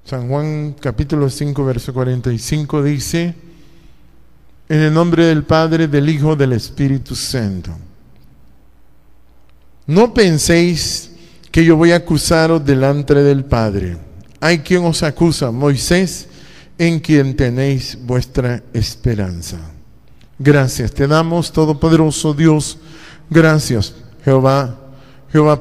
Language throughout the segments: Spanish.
San Juan capítulo 5 verso 45 dice: en el nombre del Padre, del Hijo, del Espíritu Santo. No penséis que yo voy a acusaros delante del Padre. Hay quien os acusa, Moisés, en quien tenéis vuestra esperanza. Gracias te damos, Todopoderoso Dios. Gracias, Jehová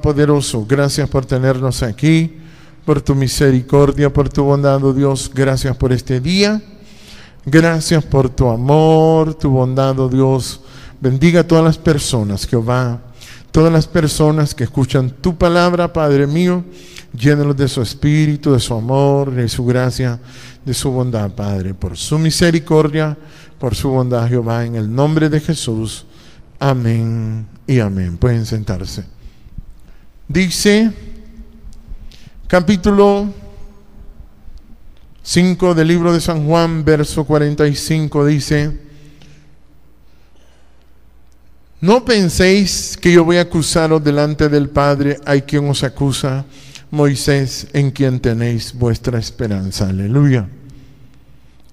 poderoso. Gracias por tenernos aquí, por tu misericordia, por tu bondad, oh Dios. Gracias por este día. Gracias por tu amor, tu bondad, oh Dios. Bendiga a todas las personas, Jehová. Todas las personas que escuchan tu palabra, Padre mío. Llénalos de su espíritu, de su amor, de su gracia, de su bondad, Padre. Por su misericordia, por su bondad, Jehová. En el nombre de Jesús. Amén y amén. Pueden sentarse. Dice... capítulo 5 del libro de San Juan, verso 45, dice: no penséis que yo voy a acusaros delante del Padre. Hay quien os acusa, Moisés, en quien tenéis vuestra esperanza. Aleluya.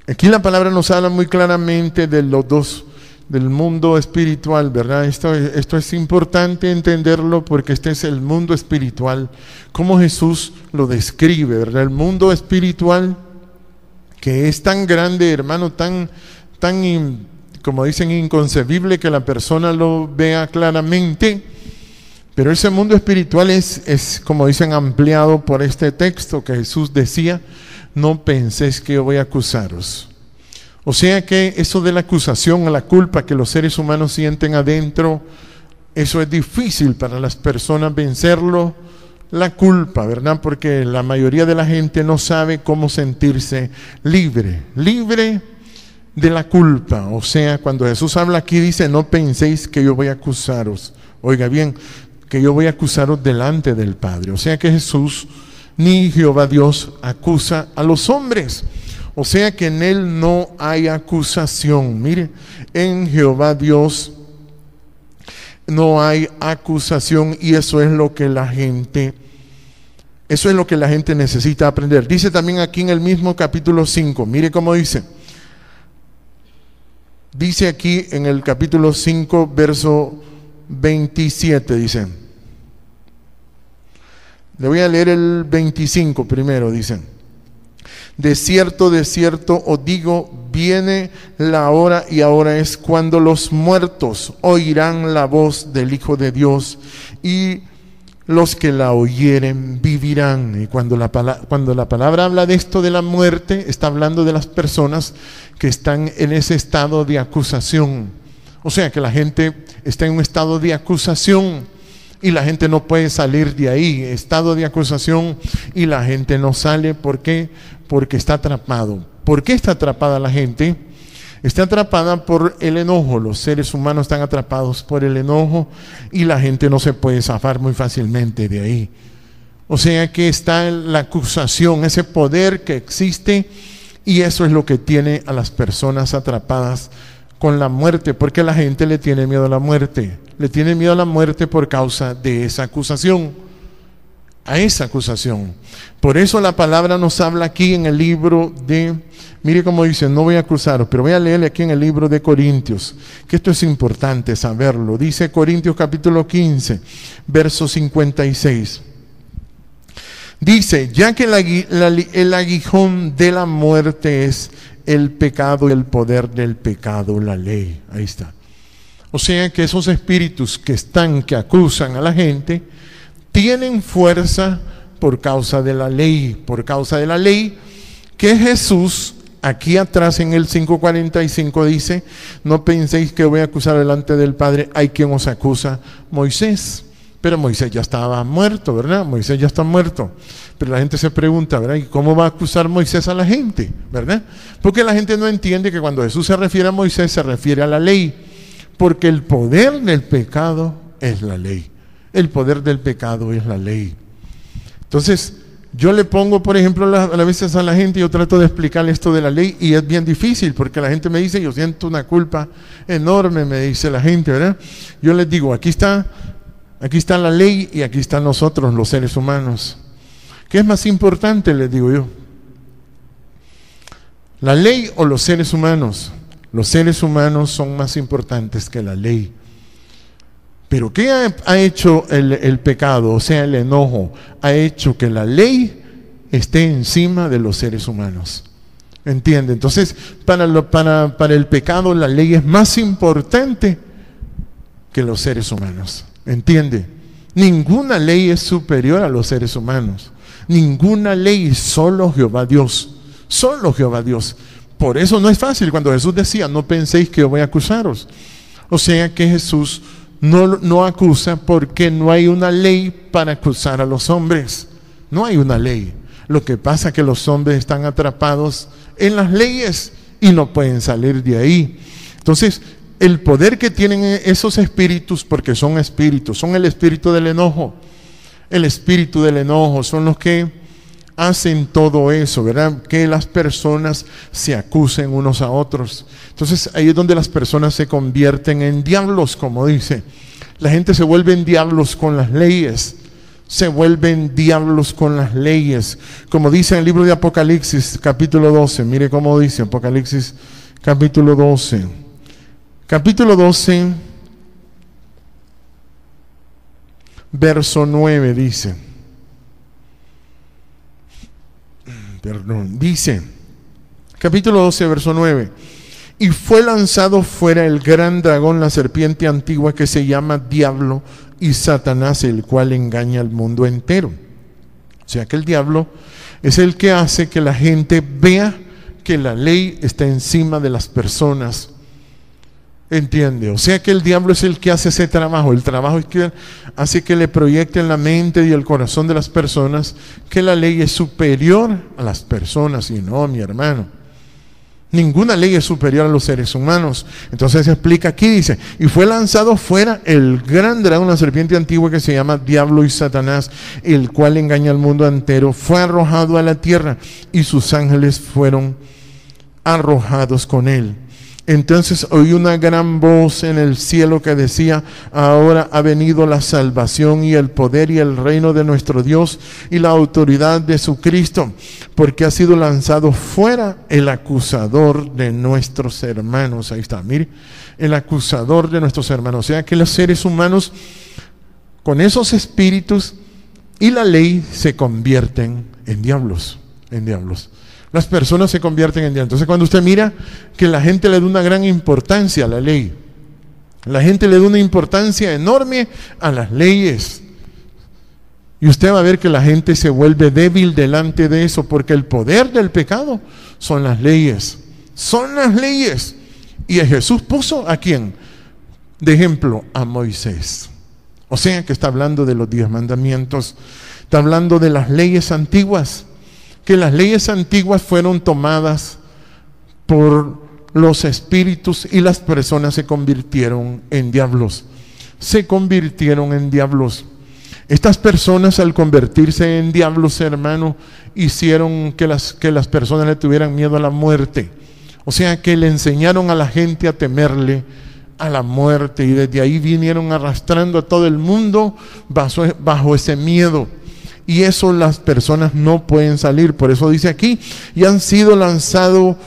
Aquí la palabra nos habla muy claramente de los dos, del mundo espiritual, ¿verdad? Esto es importante entenderlo, porque este es el mundo espiritual, como Jesús lo describe, ¿verdad? El mundo espiritual, que es tan grande, hermano, tan como dicen, inconcebible que la persona lo vea claramente. Pero ese mundo espiritual es como dicen, ampliado por este texto que Jesús decía: no penséis que yo voy a acusaros. O sea que eso de la acusación, a la culpa que los seres humanos sienten adentro, eso es difícil para las personas vencerlo, la culpa, ¿verdad? Porque la mayoría de la gente no sabe cómo sentirse libre de la culpa. O sea, cuando Jesús habla aquí, dice: no penséis que yo voy a acusaros. Oiga bien, que yo voy a acusaros delante del Padre. O sea que Jesús, ni Jehová Dios, acusa a los hombres. O sea que en Él no hay acusación. Mire, en Jehová Dios no hay acusación, y eso es lo que la gente necesita aprender. Dice también aquí en el mismo capítulo 5, mire cómo dice. Dice aquí en el capítulo 5, verso 27, dice. Le voy a leer el 25 primero, dice: de cierto os digo, viene la hora, y ahora es, cuando los muertos oirán la voz del Hijo de Dios, y los que la oyeren vivirán. Y cuando la palabra habla de esto de la muerte, está hablando de las personas que están en ese estado de acusación. O sea que la gente está en un estado de acusación y la gente no puede salir de ahí, estado de acusación, y la gente no sale. ¿Por qué? Porque está atrapado. ¿Por qué está atrapada la gente? Está atrapada por el enojo. Los seres humanos están atrapados por el enojo, y la gente no se puede zafar muy fácilmente de ahí. O sea que está la acusación, ese poder que existe, y eso es lo que tiene a las personas atrapadas con la muerte, porque la gente le tiene miedo a la muerte. Le tiene miedo a la muerte por causa de esa acusación, a esa acusación. Por eso la palabra nos habla aquí en el libro de, mire cómo dice, no voy a acusaros, pero voy a leerle aquí en el libro de Corintios, que esto es importante saberlo. Dice Corintios capítulo 15, verso 56. Dice: ya que el aguijón de la muerte es el pecado, y el poder del pecado, la ley. Ahí está. O sea que esos espíritus que acusan a la gente, tienen fuerza por causa de la ley. Por causa de la ley que Jesús, aquí atrás en el 5:45 dice: no penséis que voy a acusar delante del Padre. Hay quien os acusa, Moisés. Pero Moisés ya estaba muerto, ¿verdad? Moisés ya está muerto. Pero la gente se pregunta, ¿verdad? ¿Y cómo va a acusar Moisés a la gente? ¿Verdad? Porque la gente no entiende que cuando Jesús se refiere a Moisés, se refiere a la ley. Porque el poder del pecado es la ley. El poder del pecado es la ley. Entonces, yo le pongo, por ejemplo, a veces a la gente, yo trato de explicarle esto de la ley y es bien difícil porque la gente me dice, yo siento una culpa enorme, me dice la gente, ¿verdad? Yo les digo, aquí está la ley y aquí están nosotros, los seres humanos. ¿Qué es más importante? Les digo yo. ¿La ley o los seres humanos? Los seres humanos son más importantes que la ley. Pero ¿qué ha hecho el pecado? O sea, el enojo. Ha hecho que la ley esté encima de los seres humanos. ¿Entiende? Entonces, para el pecado, la ley es más importante que los seres humanos. ¿Entiende? Ninguna ley es superior a los seres humanos. Ninguna ley, solo Jehová Dios. Solo Jehová Dios. Por eso no es fácil. Cuando Jesús decía, no penséis que yo voy a acusaros. O sea que Jesús no acusa porque no hay una ley para acusar a los hombres. No hay una ley. Lo que pasa es que los hombres están atrapados en las leyes y no pueden salir de ahí. Entonces, el poder que tienen esos espíritus, porque son espíritus, son el espíritu del enojo. El espíritu del enojo son los que hacen todo eso, ¿verdad? Que las personas se acusen unos a otros. Entonces ahí es donde las personas se convierten en diablos, como dice. La gente se vuelve en diablos con las leyes. Se vuelven diablos con las leyes. Como dice en el libro de Apocalipsis, capítulo 12. Mire cómo dice Apocalipsis, capítulo 12. Capítulo 12, verso 9 dice. Dice, capítulo 12, verso 9, y fue lanzado fuera el gran dragón, la serpiente antigua que se llama Diablo y Satanás, el cual engaña al mundo entero. O sea que el diablo es el que hace que la gente vea que la ley está encima de las personas. ¿Entiende? O sea que el diablo es el que hace ese trabajo. El trabajo es que hace que le proyecte en la mente y el corazón de las personas que la ley es superior a las personas. Y no, mi hermano, ninguna ley es superior a los seres humanos. Entonces se explica aquí, dice, y fue lanzado fuera el gran dragón, la serpiente antigua que se llama Diablo y Satanás, el cual engaña al mundo entero. Fue arrojado a la tierra y sus ángeles fueron arrojados con él. Entonces oí una gran voz en el cielo que decía, ahora ha venido la salvación y el poder y el reino de nuestro Dios y la autoridad de su Cristo, porque ha sido lanzado fuera el acusador de nuestros hermanos. Ahí está, mire, el acusador de nuestros hermanos. O sea que los seres humanos con esos espíritus y la ley se convierten en diablos, en diablos. Las personas se convierten en diablos. Entonces cuando usted mira que la gente le da una gran importancia a la ley, la gente le da una importancia enorme a las leyes, y usted va a ver que la gente se vuelve débil delante de eso, porque el poder del pecado son las leyes. Son las leyes. Y Jesús puso ¿a quién? De ejemplo, a Moisés. O sea que está hablando de los 10 mandamientos, está hablando de las leyes antiguas, que las leyes antiguas fueron tomadas por los espíritus y las personas se convirtieron en diablos. Se convirtieron en diablos. Estas personas, al convertirse en diablos, hermano, hicieron que las personas le tuvieran miedo a la muerte. O sea que le enseñaron a la gente a temerle a la muerte, y desde ahí vinieron arrastrando a todo el mundo bajo ese miedo. Y eso las personas no pueden salir. Por eso dice aquí, y han sido lanzados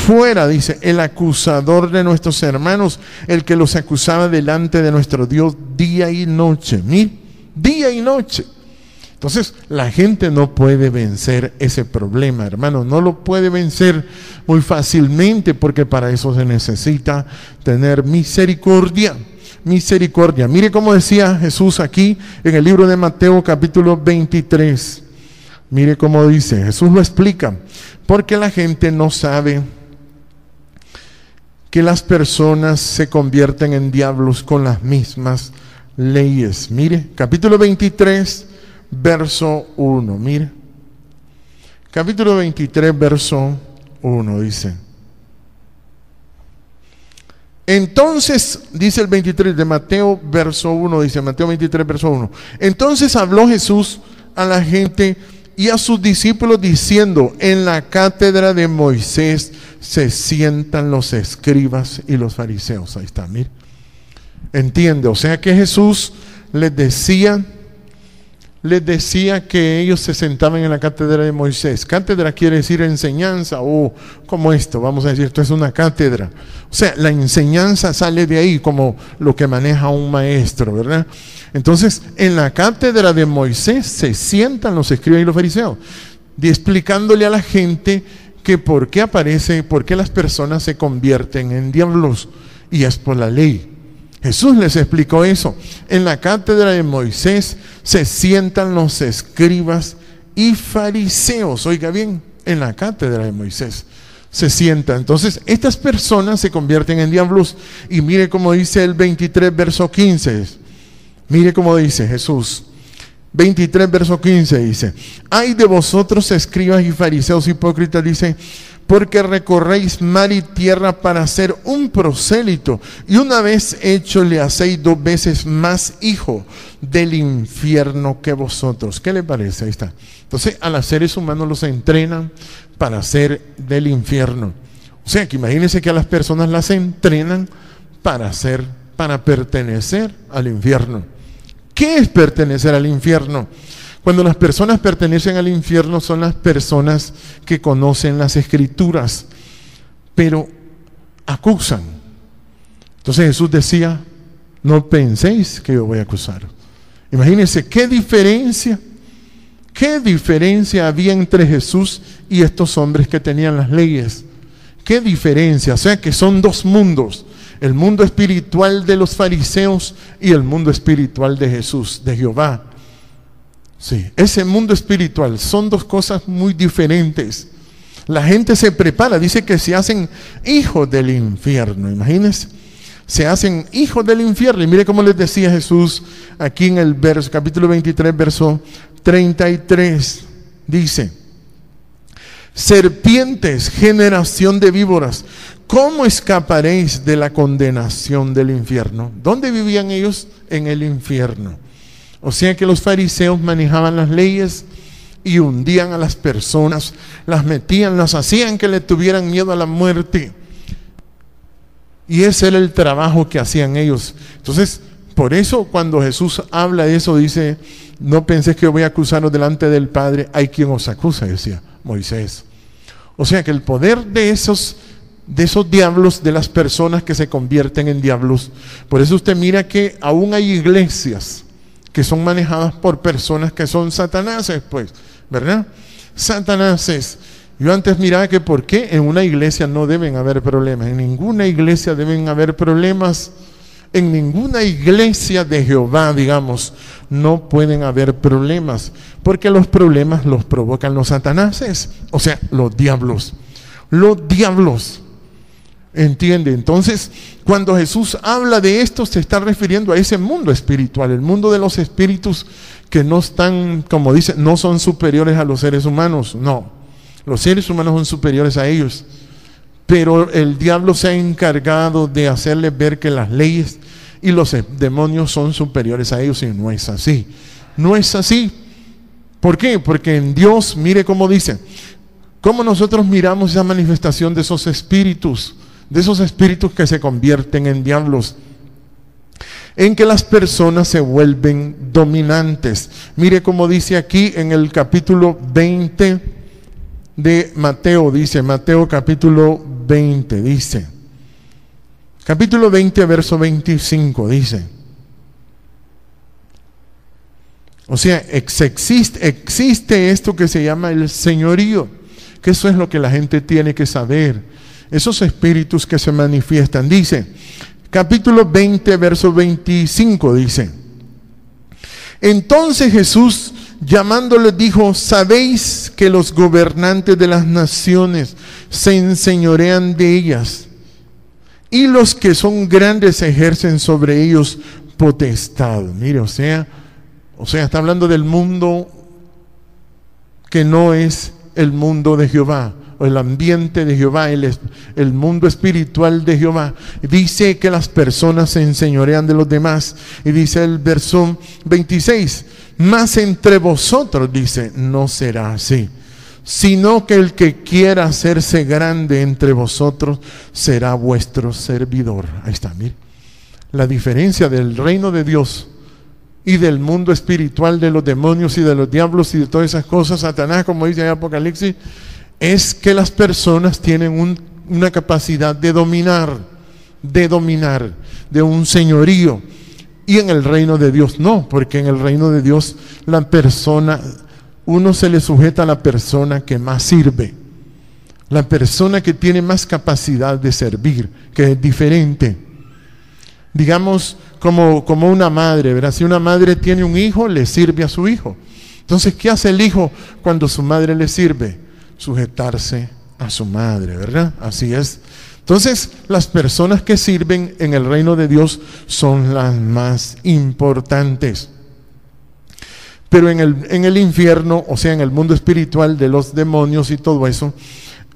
fuera, dice, el acusador de nuestros hermanos, el que los acusaba delante de nuestro Dios día y noche. Mira, día y noche. Entonces la gente no puede vencer ese problema, hermano, no lo puede vencer muy fácilmente, porque para eso se necesita tener misericordia. Misericordia. Mire cómo decía Jesús aquí en el libro de Mateo capítulo 23. Mire cómo dice, Jesús lo explica, porque la gente no sabe que las personas se convierten en diablos con las mismas leyes. Mire, capítulo 23, verso 1, mire. Capítulo 23, verso 1 dice, Entonces, dice el 23 de Mateo, verso 1, dice Mateo 23, verso 1. Entonces habló Jesús a la gente y a sus discípulos diciendo: en la cátedra de Moisés se sientan los escribas y los fariseos. Ahí está, mire. Entiende, o sea que Jesús les decía que ellos se sentaban en la cátedra de Moisés. Cátedra quiere decir enseñanza, o como esto, vamos a decir, esto es una cátedra. O sea, la enseñanza sale de ahí, como lo que maneja un maestro, ¿verdad? Entonces, en la cátedra de Moisés se sientan los escribas y los fariseos, explicándole a la gente que por qué las personas se convierten en diablos, y es por la ley. Jesús les explicó eso. En la cátedra de Moisés se sientan los escribas y fariseos. Oiga bien, en la cátedra de Moisés se sientan. Entonces, estas personas se convierten en diablos. Y mire cómo dice el 23, verso 15. Mire cómo dice Jesús. 23, verso 15 dice: ay de vosotros, escribas y fariseos hipócritas, dice, porque recorréis mar y tierra para hacer un prosélito, y una vez hecho le hacéis 2 veces más hijo del infierno que vosotros. ¿Qué le parece? Ahí está. Entonces, a los seres humanos los entrenan para ser del infierno. O sea, que imagínense que a las personas las entrenan para pertenecer al infierno. ¿Qué es pertenecer al infierno? Cuando las personas pertenecen al infierno, son las personas que conocen las Escrituras, pero acusan. Entonces Jesús decía: no penséis que yo voy a acusar. Imagínense qué diferencia había entre Jesús y estos hombres que tenían las leyes. Qué diferencia, o sea que son 2 mundos. El mundo espiritual de los fariseos y el mundo espiritual de Jesús, de Jehová. Sí, ese mundo espiritual son 2 cosas muy diferentes. La gente se prepara, dice que se hacen hijos del infierno. Imagínense, se hacen hijos del infierno. Y mire cómo les decía Jesús aquí en el capítulo 23, verso 33. Dice: serpientes, generación de víboras, ¿cómo escaparéis de la condenación del infierno? ¿Dónde vivían ellos? En el infierno. O sea que los fariseos manejaban las leyes y hundían a las personas, las metían, las hacían que le tuvieran miedo a la muerte. Y ese era el trabajo que hacían ellos. Entonces, por eso cuando Jesús habla de eso, dice: no penséis que yo voy a acusaros delante del Padre, hay quien os acusa, decía Moisés. O sea que el poder de esos diablos, de las personas que se convierten en diablos. Por eso usted mira que aún hay iglesias que son manejadas por personas que son satanases, pues, ¿verdad? Satanases. Yo antes miraba que por qué en una iglesia no deben haber problemas. En ninguna iglesia deben haber problemas. En ninguna iglesia de Jehová, digamos, no pueden haber problemas, porque los problemas los provocan los satanases, o sea, los diablos. Los diablos. ¿Entiende? Entonces, cuando Jesús habla de esto, se está refiriendo a ese mundo espiritual, el mundo de los espíritus que no están, como dice, no son superiores a los seres humanos. No, los seres humanos son superiores a ellos, pero el diablo se ha encargado de hacerles ver que las leyes y los demonios son superiores a ellos, y no es así. No es así. ¿Por qué? Porque en Dios, mire cómo dice, cómo nosotros miramos esa manifestación de esos espíritus que se convierten en diablos, en que las personas se vuelven dominantes. Mire cómo dice aquí en el capítulo 20 de Mateo, dice Mateo capítulo 20, dice, capítulo 20, verso 25, dice, o sea, existe esto que se llama el señorío, que eso es lo que la gente tiene que saber. Esos espíritus que se manifiestan, dice, capítulo 20, verso 25, dice: entonces Jesús, llamándoles, dijo: sabéis que los gobernantes de las naciones se enseñorean de ellas, y los que son grandes ejercen sobre ellos potestad. Mire, o sea, está hablando del mundo que no es el mundo de Jehová. el ambiente de Jehová, el mundo espiritual de Jehová. Dice que las personas se enseñorean de los demás. Y dice el verso 26, mas entre vosotros, dice, no será así, sino que el que quiera hacerse grande entre vosotros será vuestro servidor. Ahí está, mire. La diferencia del reino de Dios y del mundo espiritual, de los demonios y de los diablos y de todas esas cosas, Satanás, como dice en Apocalipsis, es que las personas tienen una capacidad de dominar, de un señorío. Y en el reino de Dios no, porque en el reino de Dios uno se le sujeta a la persona que más sirve, la persona que tiene más capacidad de servir, que es diferente. Digamos, como una madre, ¿verdad? Si una madre tiene un hijo, le sirve a su hijo. Entonces, ¿qué hace el hijo cuando su madre le sirve? Sujetarse a su madre, ¿verdad? Así es. Entonces, las personas que sirven en el reino de Dios son las más importantes. Pero en el infierno, o sea, en el mundo espiritual de los demonios y todo eso,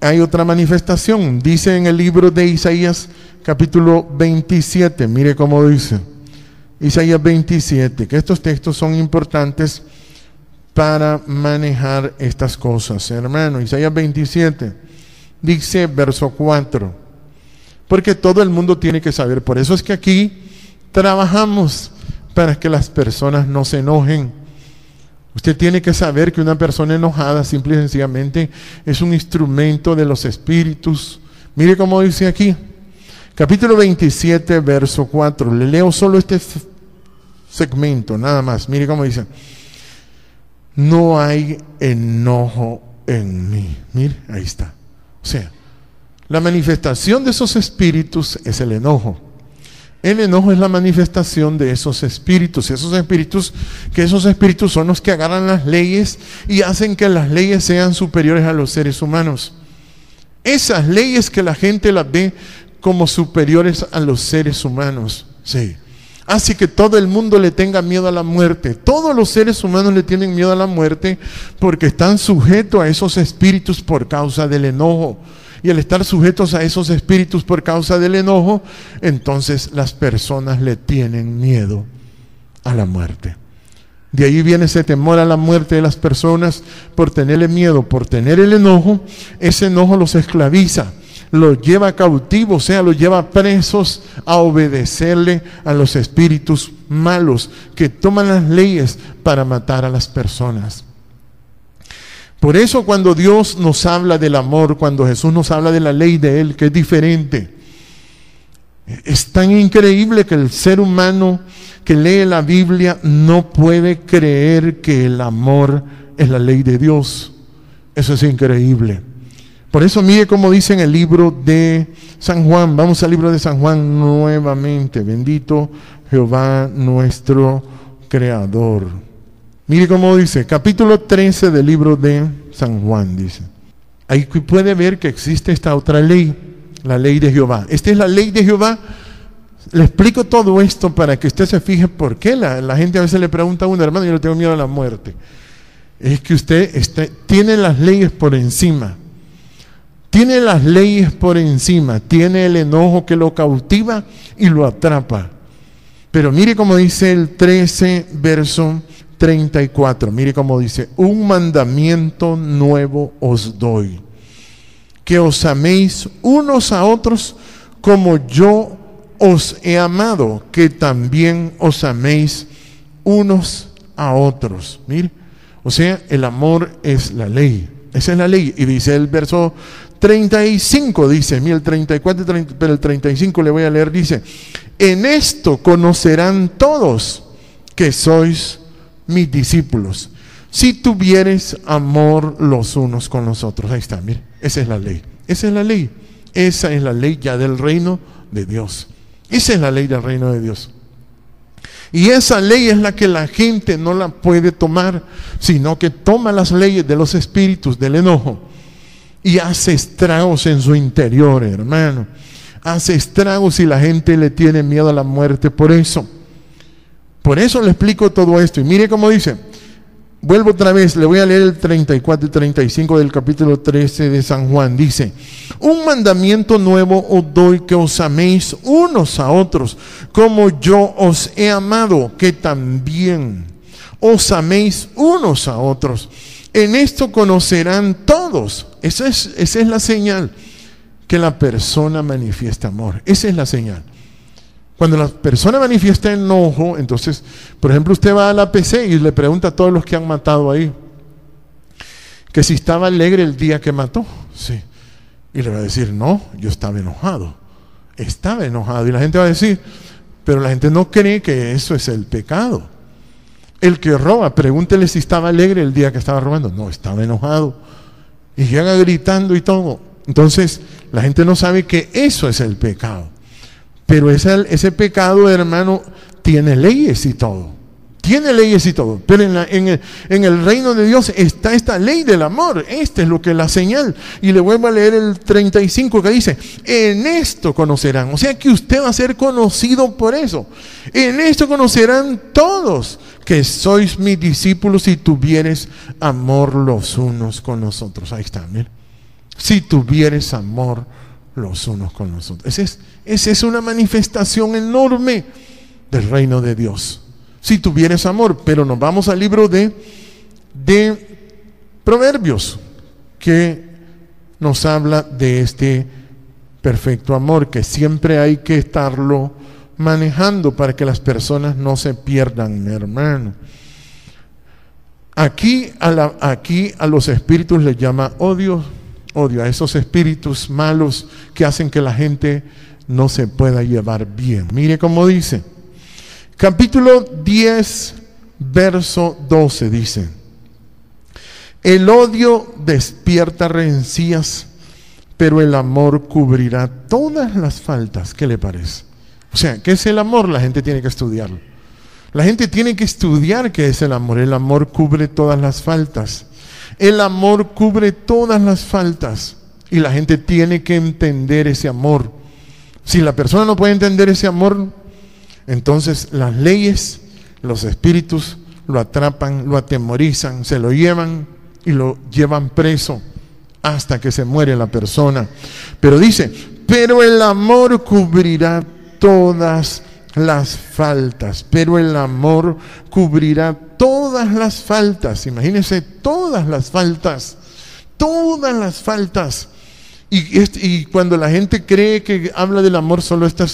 hay otra manifestación. Dice en el libro de Isaías, capítulo 27, mire cómo dice. Isaías 27, que estos textos son importantes para manejar estas cosas, hermano. Isaías 27, dice verso 4, porque todo el mundo tiene que saber. Por eso es que aquí trabajamos para que las personas no se enojen. Usted tiene que saber que una persona enojada simple y sencillamente es un instrumento de los espíritus. Mire cómo dice aquí, capítulo 27, verso 4. Le leo solo este segmento, nada más. Mire cómo dice: no hay enojo en mí. Mire, ahí está. O sea, la manifestación de esos espíritus es el enojo. El enojo es la manifestación de esos espíritus. Esos espíritus son los que agarran las leyes y hacen que las leyes sean superiores a los seres humanos. Esas leyes que la gente las ve como superiores a los seres humanos. Sí. Así que todo el mundo le tenga miedo a la muerte. Todos los seres humanos le tienen miedo a la muerte porque están sujetos a esos espíritus por causa del enojo. Y al estar sujetos a esos espíritus por causa del enojo, entonces las personas le tienen miedo a la muerte. De ahí viene ese temor a la muerte de las personas por tenerle miedo, por tener el enojo. Ese enojo los esclaviza, los lleva cautivos, o sea, los lleva presos a obedecerle a los espíritus malos que toman las leyes para matar a las personas. Por eso cuando Dios nos habla del amor, cuando Jesús nos habla de la ley de Él, que es diferente, es tan increíble que el ser humano que lee la Biblia no puede creer que el amor es la ley de Dios. Eso es increíble. Por eso mire cómo dice en el libro de San Juan. Vamos al libro de San Juan nuevamente. Bendito Jehová nuestro Creador. Mire cómo dice, capítulo 13 del libro de San Juan, dice. Ahí puede ver que existe esta otra ley, la ley de Jehová. Esta es la ley de Jehová. Le explico todo esto para que usted se fije por qué la gente a veces le pregunta a uno: hermano, yo le tengo miedo a la muerte. Es que usted tiene las leyes por encima. Tiene las leyes por encima. Tiene el enojo que lo cautiva y lo atrapa. Pero mire cómo dice el 13, verso 34, mire cómo dice: un mandamiento nuevo os doy, que os améis unos a otros como yo os he amado, que también os améis unos a otros. Mire, o sea, el amor es la ley, esa es la ley. Y dice el verso 35, dice, mire el 34, pero el 35 le voy a leer, dice: en esto conocerán todos que sois mis discípulos, si tuvieres amor los unos con los otros. Ahí está, mire, esa es la ley. Esa es la ley. Esa es la ley ya del reino de Dios. Esa es la ley del reino de Dios. Y esa ley es la que la gente no la puede tomar, sino que toma las leyes de los espíritus del enojo y hace estragos en su interior, hermano. Hace estragos y la gente le tiene miedo a la muerte por eso. Por eso le explico todo esto. Y mire cómo dice: Vuelvo otra vez, le voy a leer el 34 y 35 del capítulo 13 de San Juan. Dice: un mandamiento nuevo os doy, que os améis unos a otros, como yo os he amado, que también os améis unos a otros. En esto conocerán todos. Esa es la señal, que la persona manifiesta amor. Esa es la señal. Cuando la persona manifiesta enojo, entonces, por ejemplo, usted va a la PC y le pregunta a todos los que han matado ahí, que si estaba alegre el día que mató. Sí. Y le va a decir: no, yo estaba enojado. Estaba enojado. Y la gente va a decir: pero la gente no cree que eso es el pecado. El que roba, pregúntele si estaba alegre el día que estaba robando. No, estaba enojado. Y llega gritando y todo. Entonces, la gente no sabe que eso es el pecado. Pero ese pecado, hermano, tiene leyes y todo. Tiene leyes y todo. Pero en el reino de Dios está esta ley del amor. Esta es lo que es la señal. Y le vuelvo a leer el 35 que dice: en esto conocerán. O sea que usted va a ser conocido por eso. En esto conocerán todos que sois mis discípulos, si tuvieres amor los unos con los otros. Ahí está, mira. Si tuvieres amor los unos con los otros. Esa es una manifestación enorme del reino de Dios. Si tuvieres amor. Pero nos vamos al libro de Proverbios, que nos habla de este perfecto amor, que siempre hay que estarlo manejando para que las personas no se pierdan, mi hermano. Aquí a los espíritus les llama odio, a esos espíritus malos que hacen que la gente no se pueda llevar bien. Mire cómo dice, capítulo 10, verso 12, dice: el odio despierta rencillas, pero el amor cubrirá todas las faltas. ¿Qué le parece? O sea, ¿qué es el amor? La gente tiene que estudiarlo. La gente tiene que estudiar qué es el amor. El amor cubre todas las faltas. El amor cubre todas las faltas. Y la gente tiene que entender ese amor. Si la persona no puede entender ese amor, entonces las leyes, los espíritus lo atrapan, lo atemorizan, se lo llevan y lo llevan preso hasta que se muere la persona. Pero dice, pero el amor cubrirá todas las faltas. Pero el amor cubrirá todas las faltas. Imagínense, todas las faltas. Todas las faltas. Y cuando la gente cree que habla del amor, solo está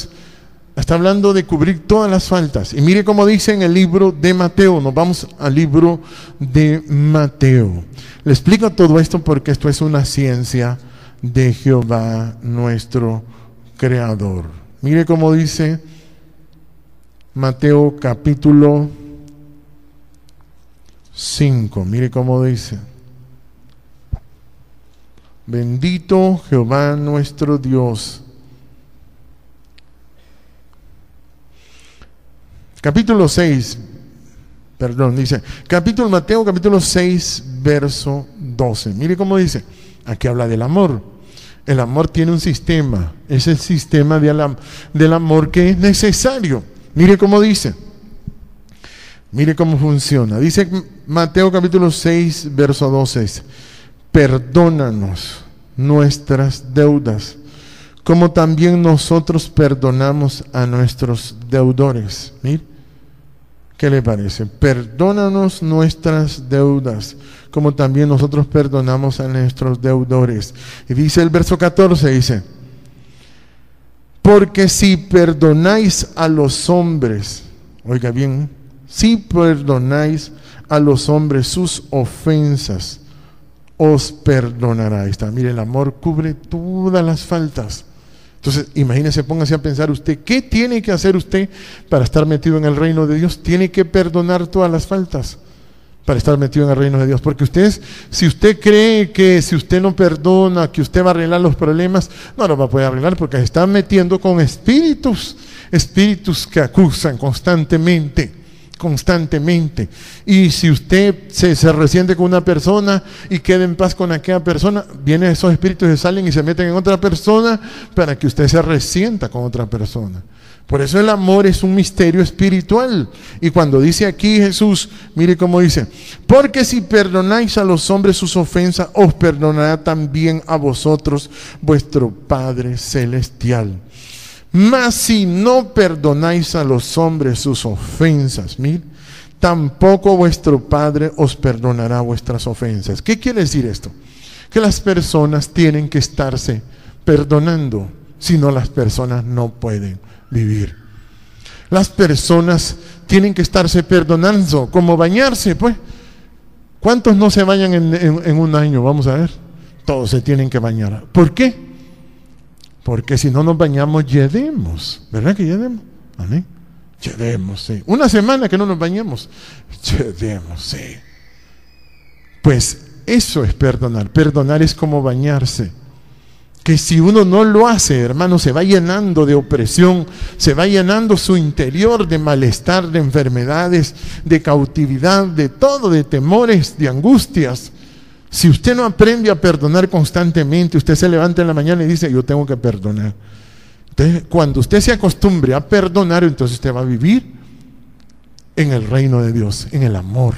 hablando de cubrir todas las faltas. Y mire cómo dice en el libro de Mateo. Nos vamos al libro de Mateo. Le explico todo esto porque esto es una ciencia de Jehová, nuestro Creador. Mire cómo dice Mateo capítulo 5. Mire cómo dice: bendito Jehová nuestro Dios. Capítulo 6, dice, Mateo capítulo 6, verso 12. Mire cómo dice, aquí habla del amor. El amor tiene un sistema, es el sistema del amor que es necesario. Mire cómo dice, mire cómo funciona. Dice Mateo capítulo 6, verso 12, perdónanos nuestras deudas, como también nosotros perdonamos a nuestros deudores. Mire, ¿qué le parece? Perdónanos nuestras deudas, como también nosotros perdonamos a nuestros deudores. Y dice el verso 14, dice, porque si perdonáis a los hombres, oiga bien, si perdonáis a los hombres sus ofensas, os perdonará. Ahí está, mire, el amor cubre todas las faltas. Entonces, imagínese, póngase a pensar usted, ¿qué tiene que hacer usted para estar metido en el reino de Dios? Tiene que perdonar todas las faltas para estar metido en el reino de Dios. Porque si usted cree que si usted no perdona, que usted va a arreglar los problemas, no los va a poder arreglar porque se está metiendo con espíritus que acusan constantemente. constantemente. Y si usted se resiente con una persona y queda en paz con aquella persona, vienen esos espíritus que salen y se meten en otra persona para que usted se resienta con otra persona. Por eso el amor es un misterio espiritual. Y cuando dice aquí Jesús, mire cómo dice: porque si perdonáis a los hombres sus ofensas, os perdonará también a vosotros vuestro Padre Celestial. Mas si no perdonáis a los hombres sus ofensas, mire, tampoco vuestro Padre os perdonará vuestras ofensas. ¿Qué quiere decir esto? Que las personas tienen que estarse perdonando, si no las personas no pueden vivir. Las personas tienen que estarse perdonando, como bañarse, pues. ¿Cuántos no se bañan en un año? Vamos a ver. Todos se tienen que bañar. ¿Por qué? Porque si no nos bañamos, yedemos. ¿Verdad que yedemos? Amén. Yedemos, sí. Una semana que no nos bañemos, yedemos, sí. Pues eso es perdonar. Perdonar es como bañarse. Que si uno no lo hace, hermano, se va llenando de opresión, se va llenando su interior de malestar, de enfermedades, de cautividad, de todo, de temores, de angustias. Si usted no aprende a perdonar constantemente, usted se levanta en la mañana y dice: yo tengo que perdonar. Entonces, cuando usted se acostumbre a perdonar, entonces usted va a vivir en el reino de Dios, en el amor.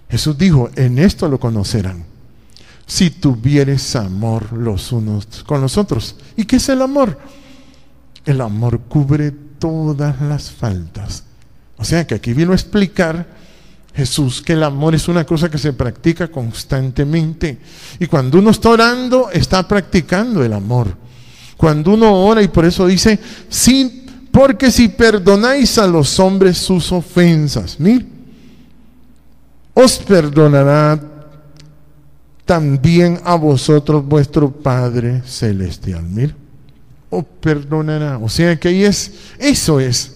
Jesús dijo: en esto lo conocerán, si tuvieres amor los unos con los otros. ¿Y qué es el amor? El amor cubre todas las faltas. O sea que aquí vino a explicar Jesús que el amor es una cosa que se practica constantemente. Y cuando uno está orando, está practicando el amor. Cuando uno ora, y por eso dice: sí, porque si perdonáis a los hombres sus ofensas, mire, os perdonará también a vosotros vuestro Padre Celestial. Mira, os perdonará. O sea que ahí eso es.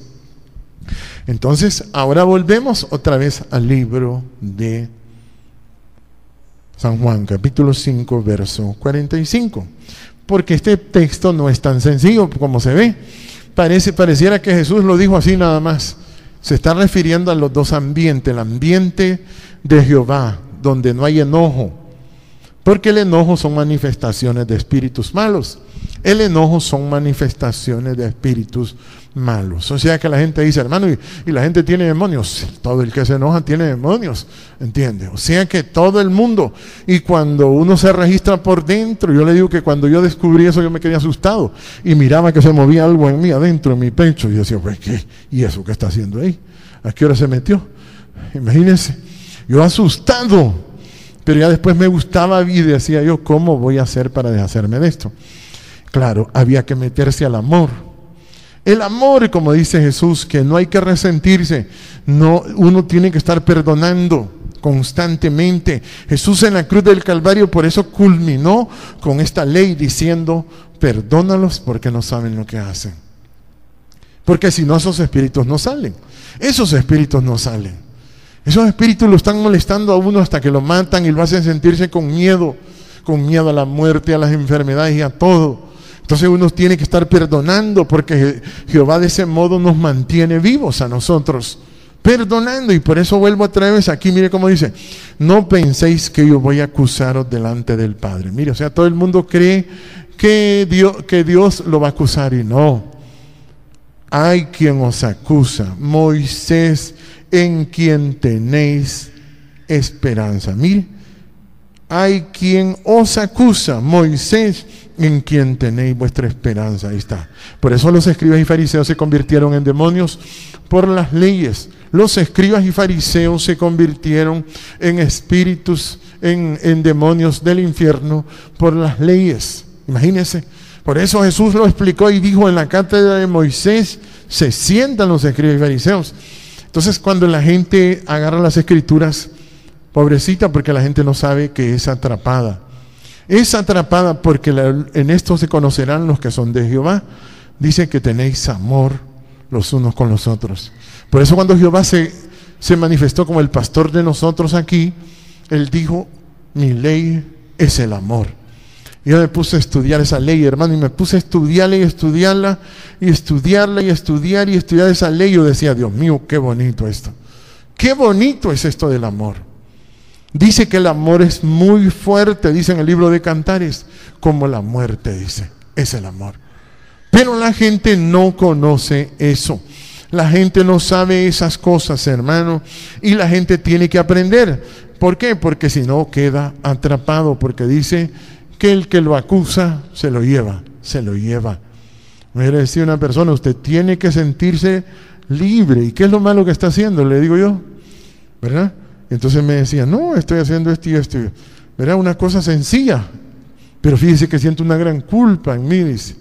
Entonces, ahora volvemos otra vez al libro de San Juan, capítulo 5, verso 45. Porque este texto no es tan sencillo como se ve. Pareciera que Jesús lo dijo así nada más. Se está refiriendo a los dos ambientes. El ambiente de Jehová, donde no hay enojo. Porque el enojo son manifestaciones de espíritus malos. El enojo son manifestaciones de espíritus malos. O sea que la gente dice: hermano, y la gente tiene demonios. Todo el que se enoja tiene demonios, ¿entiende? O sea que todo el mundo. Y cuando uno se registra por dentro, yo le digo que cuando yo descubrí eso, yo me quedé asustado y miraba que se movía algo en mí, adentro, en mi pecho, y yo decía: pues ¿qué? ¿Y eso qué está haciendo ahí? ¿A qué hora se metió? Imagínense, yo asustado. Pero ya después me gustaba y decía yo: ¿cómo voy a hacer para deshacerme de esto? Claro, había que meterse al amor. El amor, como dice Jesús, que no hay que resentirse. No, uno tiene que estar perdonando constantemente. Jesús en la cruz del Calvario por eso culminó con esta ley diciendo: perdónalos porque no saben lo que hacen. Porque si no, esos espíritus no salen. Esos espíritus no salen. Esos espíritus lo están molestando a uno hasta que lo matan y lo hacen sentirse con miedo a la muerte, a las enfermedades y a todo. Entonces uno tiene que estar perdonando, porque Jehová de ese modo nos mantiene vivos a nosotros, perdonando. Y por eso vuelvo otra vez aquí, mire cómo dice: no penséis que yo voy a acusaros delante del Padre. Mire, o sea, todo el mundo cree que Dios lo va a acusar, y no. Hay quien os acusa, Moisés, en quien tenéis esperanza. Mire, hay quien os acusa, Moisés, en quien tenéis vuestra esperanza. Ahí está. Por eso los escribas y fariseos se convirtieron en demonios por las leyes. Los escribas y fariseos se convirtieron en espíritus, en demonios del infierno por las leyes. Imagínense. Por eso Jesús lo explicó y dijo: en la cátedra de Moisés se sientan los escribas y fariseos. Entonces, cuando la gente agarra las escrituras, pobrecita, porque la gente no sabe que es atrapada. Es atrapada porque en esto se conocerán los que son de Jehová. Dice que tenéis amor los unos con los otros. Por eso cuando Jehová se manifestó como el pastor de nosotros aquí, Él dijo: mi ley es el amor. Y yo me puse a estudiar esa ley, hermano, y me puse a estudiarla y estudiarla, y estudiarla y estudiar y estudiar esa ley. Yo decía, Dios mío, qué bonito esto. Qué bonito es esto del amor. Dice que el amor es muy fuerte, dice en el libro de Cantares, como la muerte, dice, es el amor. Pero la gente no conoce eso. La gente no sabe esas cosas, hermano, y la gente tiene que aprender. ¿Por qué? Porque si no queda atrapado, porque dice que el que lo acusa se lo lleva, se lo lleva. Me decía una persona, usted tiene que sentirse libre. ¿Y qué es lo malo que está haciendo? Le digo yo, ¿verdad? Entonces me decía, no, estoy haciendo esto y esto. ¿Verdad? Una cosa sencilla, pero fíjese que siento una gran culpa en mí, dice.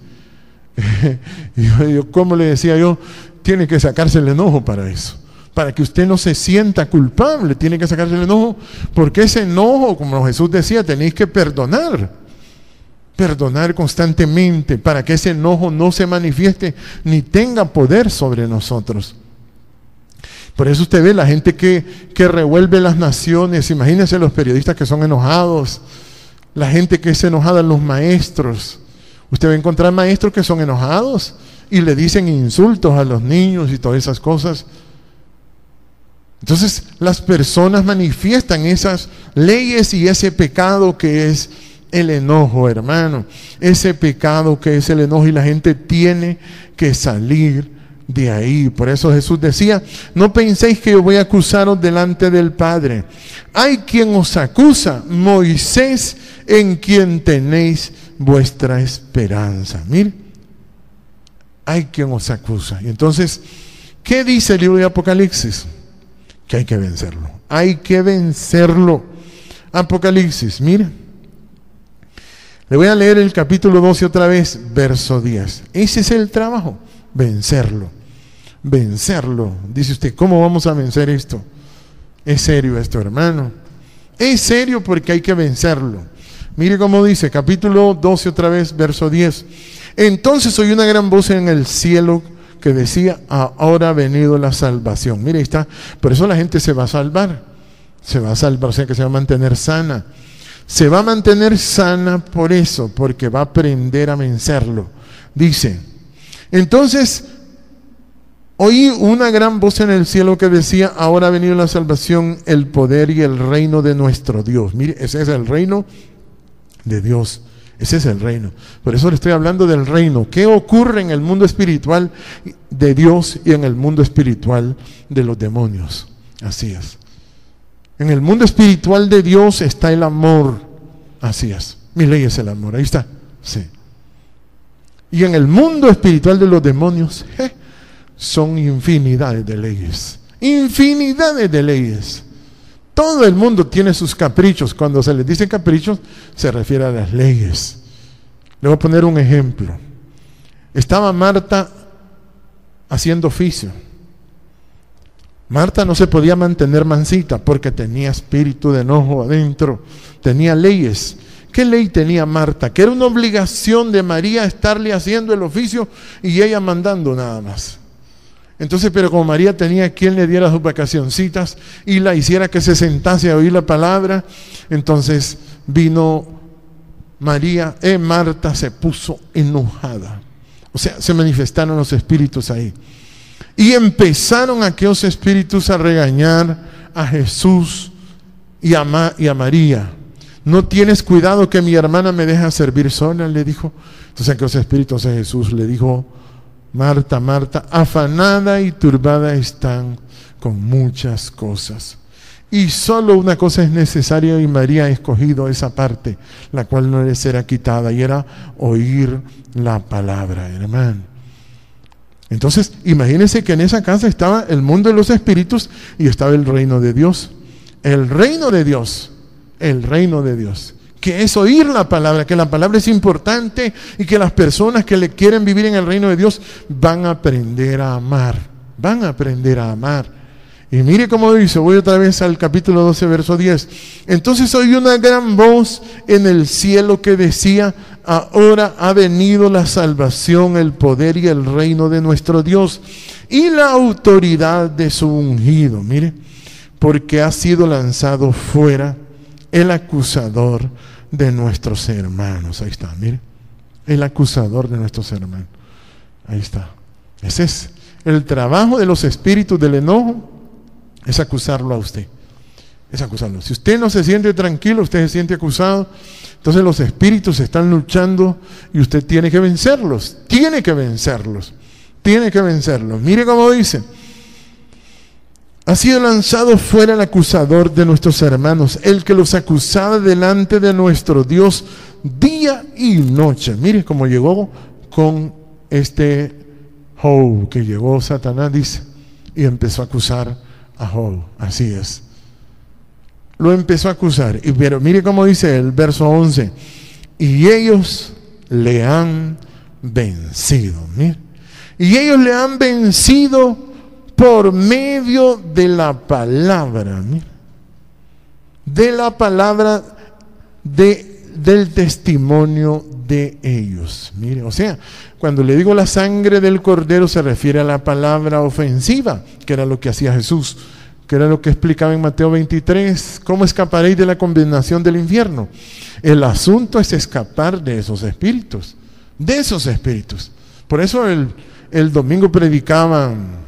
Y yo, ¿cómo le decía yo? Tiene que sacarse el enojo para eso. Para que usted no se sienta culpable, tiene que sacarse el enojo, porque ese enojo, como Jesús decía, tenéis que perdonar. Perdonar constantemente para que ese enojo no se manifieste ni tenga poder sobre nosotros. Por eso usted ve la gente que revuelve las naciones. Imagínense los periodistas que son enojados, la gente que es enojada, los maestros. Usted va a encontrar maestros que son enojados y le dicen insultos a los niños y todas esas cosas. Entonces las personas manifiestan esas leyes y ese pecado que es el enojo, hermano. Ese pecado que es el enojo, y la gente tiene que salir de ahí. Por eso Jesús decía, no penséis que yo voy a acusaros delante del Padre. Hay quien os acusa, Moisés, en quien tenéis vuestra esperanza. Mire, hay quien os acusa. Y entonces, ¿qué dice el libro de Apocalipsis? Que hay que vencerlo. Hay que vencerlo. Apocalipsis, mire. Le voy a leer el capítulo 12 otra vez, verso 10. Ese es el trabajo, vencerlo. Vencerlo. Dice usted, ¿cómo vamos a vencer esto? Es serio esto, hermano. Es serio porque hay que vencerlo. Mire cómo dice, capítulo 12 otra vez, verso 10. Entonces oí una gran voz en el cielo que decía, ahora ha venido la salvación. Mire, ahí está. Por eso la gente se va a salvar. Se va a salvar, o sea que se va a mantener sana. Se va a mantener sana por eso, porque va a aprender a vencerlo. Dice, entonces oí una gran voz en el cielo que decía, ahora ha venido la salvación, el poder y el reino de nuestro Dios. Mire, ese es el reino de Dios. Ese es el reino. Por eso le estoy hablando del reino. ¿Qué ocurre en el mundo espiritual de Dios y en el mundo espiritual de los demonios? Así es. En el mundo espiritual de Dios está el amor. Así es. Mi ley es el amor. Ahí está. Sí. Y en el mundo espiritual de los demonios, son infinidades de leyes. Infinidades de leyes. Todo el mundo tiene sus caprichos. Cuando se les dice caprichos, se refiere a las leyes. Le voy a poner un ejemplo. Estaba Marta haciendo oficio. Marta no se podía mantener mansita porque tenía espíritu de enojo adentro, tenía leyes. ¿Qué ley tenía Marta? Que era una obligación de María estarle haciendo el oficio y ella mandando nada más. Entonces, pero como María tenía quien le diera sus vacacioncitas y la hiciera que se sentase a oír la palabra, entonces vino María, Marta se puso enojada. O sea, se manifestaron los espíritus ahí. Y empezaron aquellos espíritus a regañar a Jesús y a María. No tienes cuidado que mi hermana me deja servir sola, le dijo. Entonces aquellos espíritus a Jesús le dijo, Marta, Marta, afanada y turbada están con muchas cosas. Y solo una cosa es necesaria, y María ha escogido esa parte, la cual no le será quitada, y era oír la palabra, hermano. Entonces, imagínense que en esa casa estaba el mundo de los espíritus y estaba el reino de Dios. El reino de Dios. El reino de Dios. Que es oír la palabra, que la palabra es importante y que las personas que le quieren vivir en el reino de Dios van a aprender a amar. Van a aprender a amar. Y mire cómo dice, voy otra vez al capítulo 12, verso 10. Entonces oí una gran voz en el cielo que decía, ahora ha venido la salvación, el poder y el reino de nuestro Dios y la autoridad de su ungido. Mire, porque ha sido lanzado fuera el acusador de nuestros hermanos. Ahí está, mire. El acusador de nuestros hermanos. Ahí está. Ese es el trabajo de los espíritus del enojo, es acusarlo a usted. Es acusarlo. Si usted no se siente tranquilo, usted se siente acusado, entonces los espíritus están luchando y usted tiene que vencerlos. Tiene que vencerlos. Tiene que vencerlos. Mire cómo dice: ha sido lanzado fuera el acusador de nuestros hermanos, el que los acusaba delante de nuestro Dios día y noche. Mire cómo llegó con Job, que llegó Satanás, dice, y empezó a acusar a Job. Así es. Lo empezó a acusar. Pero mire cómo dice el verso 11: y ellos le han vencido. Mire. Y ellos le han vencido por medio de la palabra. Mire. De la palabra del testimonio de ellos. Mire, o sea, cuando le digo la sangre del cordero se refiere a la palabra ofensiva, que era lo que hacía Jesús, que era lo que explicaba en Mateo 23, ¿cómo escaparéis de la condenación del infierno? El asunto es escapar de esos espíritus, Por eso el domingo predicaban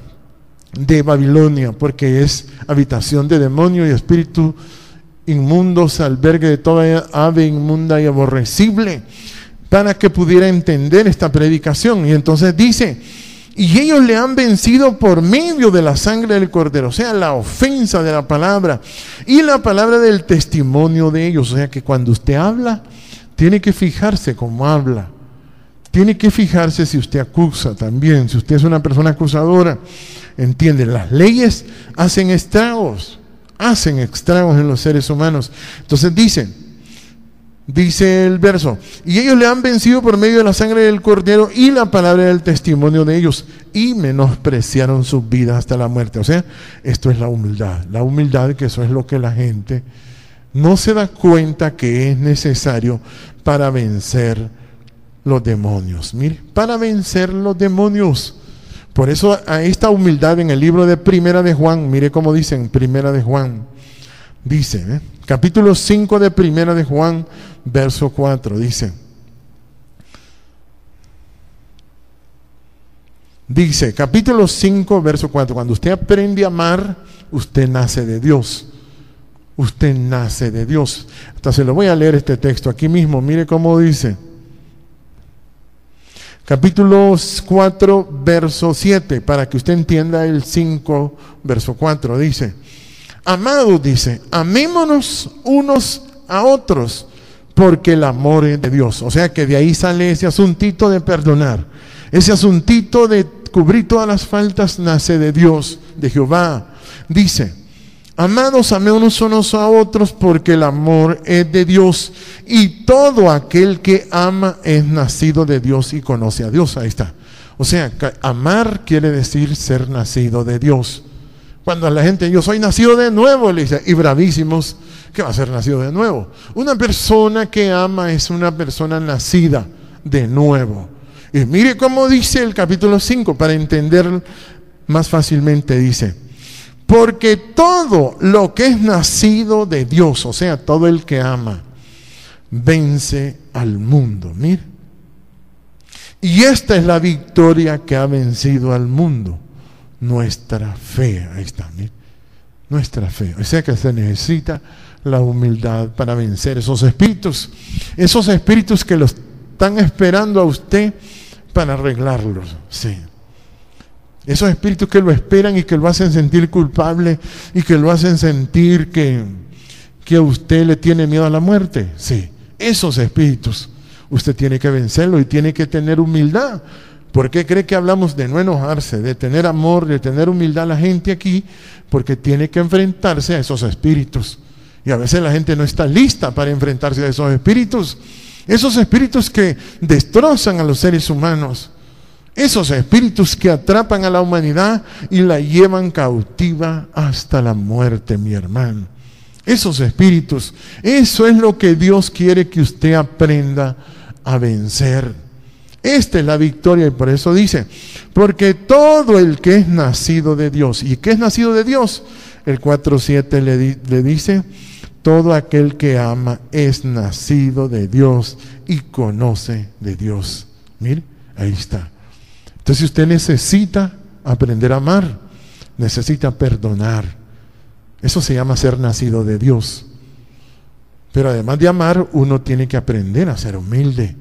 de Babilonia, porque es habitación de demonio y espíritu inmundos, albergue de toda ave inmunda y aborrecible, para que pudiera entender esta predicación. Y entonces dice: y ellos le han vencido por medio de la sangre del cordero, o sea, la ofensa de la palabra y la palabra del testimonio de ellos. O sea que cuando usted habla, tiene que fijarse cómo habla, tiene que fijarse si usted acusa también, si usted es una persona acusadora. Entiende, las leyes hacen estragos en los seres humanos. Entonces dice el verso: y ellos le han vencido por medio de la sangre del cordero y la palabra del testimonio de ellos, y menospreciaron sus vidas hasta la muerte. O sea, esto es la humildad, que eso es lo que la gente no se da cuenta que es necesario para vencer los demonios. Mire, para vencer los demonios. Por eso a esta humildad en el libro de Primera de Juan, mire cómo dice en Primera de Juan, dice, capítulo 5 de Primera de Juan, verso 4, dice, capítulo 5, verso 4, cuando usted aprende a amar, usted nace de Dios. Usted nace de Dios. Hasta se lo voy a leer este texto aquí mismo, mire cómo dice. Capítulo 4, verso 7, para que usted entienda el 5, verso 4, dice: amados, dice, amémonos unos a otros, porque el amor es de Dios. O sea que de ahí sale ese asuntito de perdonar, ese asuntito de cubrir todas las faltas, nace de Dios, de Jehová. Dice: amados, amémonos unos a otros, porque el amor es de Dios, y todo aquel que ama es nacido de Dios y conoce a Dios. Ahí está. O sea, amar quiere decir ser nacido de Dios. Cuando a la gente: yo soy nacido de nuevo, le dice, y bravísimos, ¿qué va a ser nacido de nuevo? Una persona que ama es una persona nacida de nuevo. Y mire cómo dice el capítulo 5, para entender más fácilmente, dice: porque todo lo que es nacido de Dios, o sea, todo el que ama, vence al mundo. Mire. Y esta es la victoria que ha vencido al mundo: nuestra fe. Ahí está, mire. Nuestra fe. O sea que se necesita la humildad para vencer esos espíritus que los están esperando a usted para arreglarlos. Sí. Esos espíritus que lo esperan y que lo hacen sentir culpable y que lo hacen sentir que a usted le tiene miedo a la muerte. Sí, esos espíritus usted tiene que vencerlos y tiene que tener humildad. ¿Por qué cree que hablamos de no enojarse, de tener amor, de tener humildad a la gente aquí? Porque tiene que enfrentarse a esos espíritus. Y a veces la gente no está lista para enfrentarse a esos espíritus que destrozan a los seres humanos. Esos espíritus que atrapan a la humanidad y la llevan cautiva hasta la muerte, mi hermano. Esos espíritus, eso es lo que Dios quiere que usted aprenda a vencer. Esta es la victoria, y por eso dice: porque todo el que es nacido de Dios. ¿Y qué es nacido de Dios? El 4:7 le dice: todo aquel que ama es nacido de Dios y conoce de Dios. Mire, ahí está. Entonces usted necesita aprender a amar, necesita perdonar. Eso se llama ser nacido de Dios. Pero además de amar, uno tiene que aprender a ser humilde.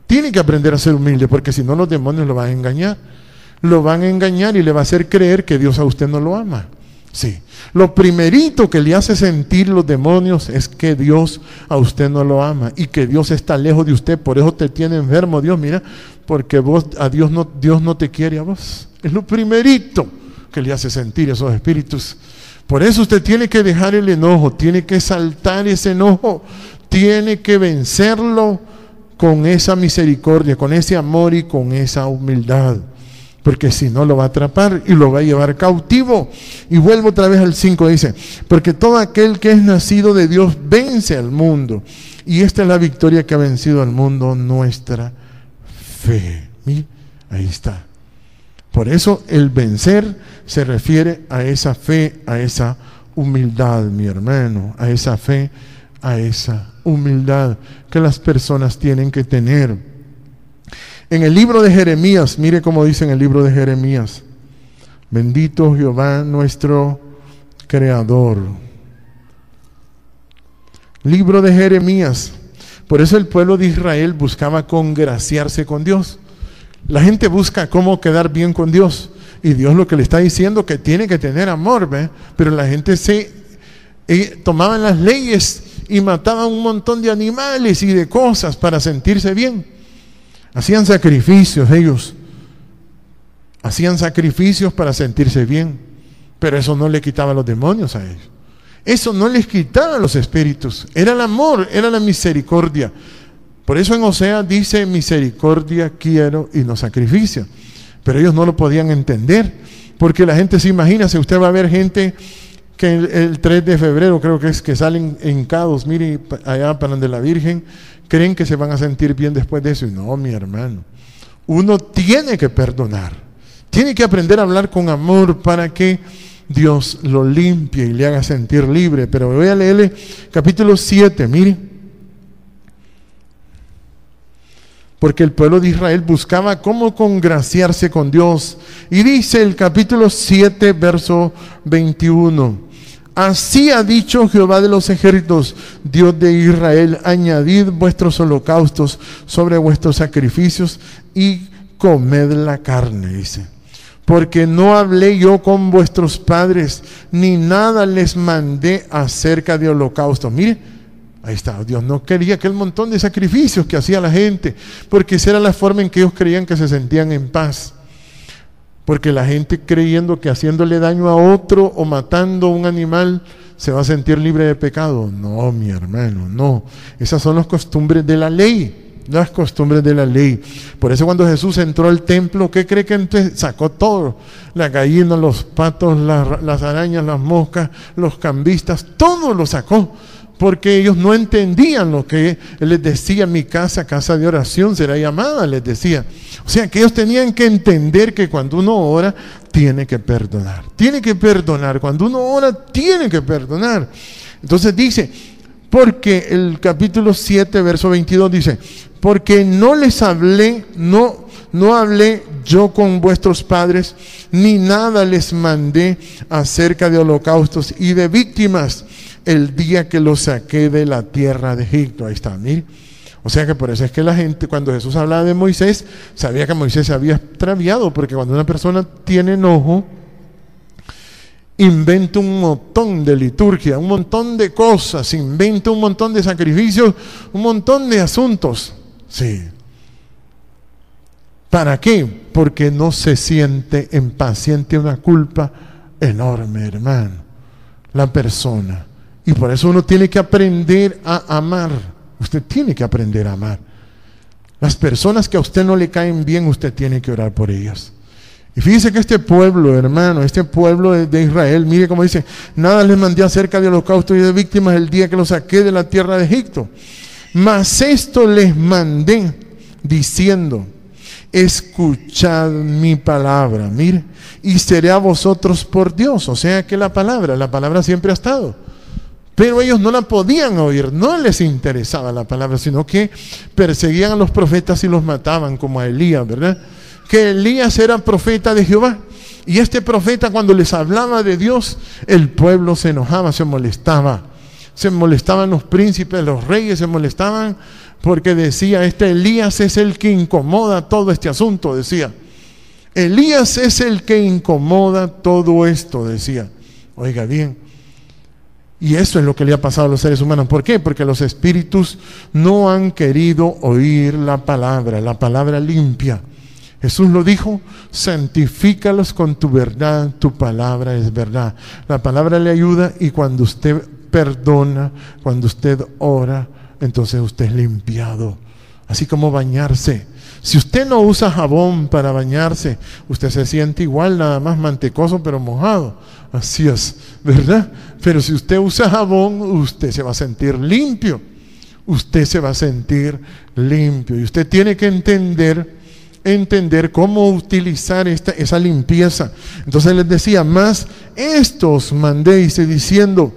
Tiene que aprender a ser humilde, porque si no los demonios lo van a engañar. Lo van a engañar y le va a hacer creer que Dios a usted no lo ama. Sí. Lo primerito que le hace sentir los demonios es que Dios a usted no lo ama y que Dios está lejos de usted. Por eso te tiene enfermo Dios, mira, porque Dios no te quiere a vos. Es lo primerito que le hace sentir esos espíritus. Por eso usted tiene que dejar el enojo, tiene que saltar ese enojo, tiene que vencerlo con esa misericordia, con ese amor y con esa humildad. Porque si no lo va a atrapar y lo va a llevar cautivo. Y vuelvo otra vez al 5, dice, porque todo aquel que es nacido de Dios vence al mundo. Y esta es la victoria que ha vencido al mundo, nuestra fe. ¿Sí? Ahí está. Por eso el vencer se refiere a esa fe, a esa humildad, mi hermano, a esa fe, a esa humildad que las personas tienen que tener. En el libro de Jeremías, mire cómo dice en el libro de Jeremías, bendito Jehová nuestro Creador. Libro de Jeremías. Por eso el pueblo de Israel buscaba congraciarse con Dios. La gente busca cómo quedar bien con Dios. Y Dios lo que le está diciendo que tiene que tener amor, ¿ve? Pero la gente tomaban las leyes y mataban un montón de animales y de cosas para sentirse bien. Hacían sacrificios ellos. Hacían sacrificios para sentirse bien. Pero eso no le quitaba a los demonios a ellos. Eso no les quitaba a los espíritus. Era el amor, era la misericordia. Por eso en Oseas dice, misericordia quiero y no sacrificio. Pero ellos no lo podían entender. Porque la gente se imagina, si usted va a ver gente que el 3 de febrero, creo que es que salen hincados, mire, allá para donde la Virgen, creen que se van a sentir bien después de eso. Y no, mi hermano, uno tiene que perdonar, tiene que aprender a hablar con amor para que Dios lo limpie y le haga sentir libre. Pero voy a leerle capítulo 7, mire, porque el pueblo de Israel buscaba cómo congraciarse con Dios. Y dice el capítulo 7, verso 21, así ha dicho Jehová de los ejércitos, Dios de Israel, añadid vuestros holocaustos sobre vuestros sacrificios y comed la carne, dice. Porque no hablé yo con vuestros padres, ni nada les mandé acerca de holocaustos. Mire, ahí está, Dios no quería aquel montón de sacrificios que hacía la gente, porque esa era la forma en que ellos creían que se sentían en paz. Porque la gente creyendo que haciéndole daño a otro o matando a un animal se va a sentir libre de pecado. No, mi hermano, no. Esas son las costumbres de la ley, las costumbres de la ley. Por eso cuando Jesús entró al templo, ¿qué cree que entonces sacó todo? La gallina, los patos, las arañas, las moscas, los cambistas, todo lo sacó. Porque ellos no entendían lo que Él les decía, mi casa, casa de oración será llamada, les decía. O sea, que ellos tenían que entender que cuando uno ora, tiene que perdonar. Tiene que perdonar. Cuando uno ora, tiene que perdonar. Entonces dice, porque el capítulo 7, verso 22 dice, porque no les hablé, no hablé yo con vuestros padres, ni nada les mandé acerca de holocaustos y de víctimas, el día que los saqué de la tierra de Egipto. Ahí está, mire. O sea que por eso es que la gente, cuando Jesús hablaba de Moisés, sabía que Moisés se había extraviado, porque cuando una persona tiene enojo, inventa un montón de liturgia, un montón de cosas, inventa un montón de sacrificios, un montón de asuntos. Sí. ¿Para qué? Porque no se siente en paz, siente una culpa enorme, hermano, la persona. Y por eso uno tiene que aprender a amar. Usted tiene que aprender a amar. Las personas que a usted no le caen bien, usted tiene que orar por ellas. Y fíjese que este pueblo, hermano, este pueblo de Israel, mire cómo dice, nada les mandé acerca de holocaustos y de víctimas el día que los saqué de la tierra de Egipto. Mas esto les mandé diciendo, escuchad mi palabra, mire, y seré a vosotros por Dios. O sea que la palabra siempre ha estado. Pero ellos no la podían oír, no les interesaba la palabra, sino que perseguían a los profetas y los mataban, como a Elías, ¿verdad? Que Elías era profeta de Jehová. Y este profeta, cuando les hablaba de Dios, el pueblo se enojaba, se molestaba. Se molestaban los príncipes, los reyes se molestaban porque decía, este Elías es el que incomoda todo este asunto, decía. Elías es el que incomoda todo esto, decía. Oiga bien. Y eso es lo que le ha pasado a los seres humanos. ¿Por qué? Porque los espíritus no han querido oír la palabra limpia. Jesús lo dijo, santifícalos con tu verdad, tu palabra es verdad. La palabra le ayuda y cuando usted perdona, cuando usted ora, entonces usted es limpiado. Así como bañarse. Si usted no usa jabón para bañarse, usted se siente igual, nada más mantecoso pero mojado. Así es, ¿verdad? Pero si usted usa jabón, usted se va a sentir limpio. Usted se va a sentir limpio. Y usted tiene que entender cómo utilizar esa limpieza. Entonces les decía, más estos mandéis diciendo,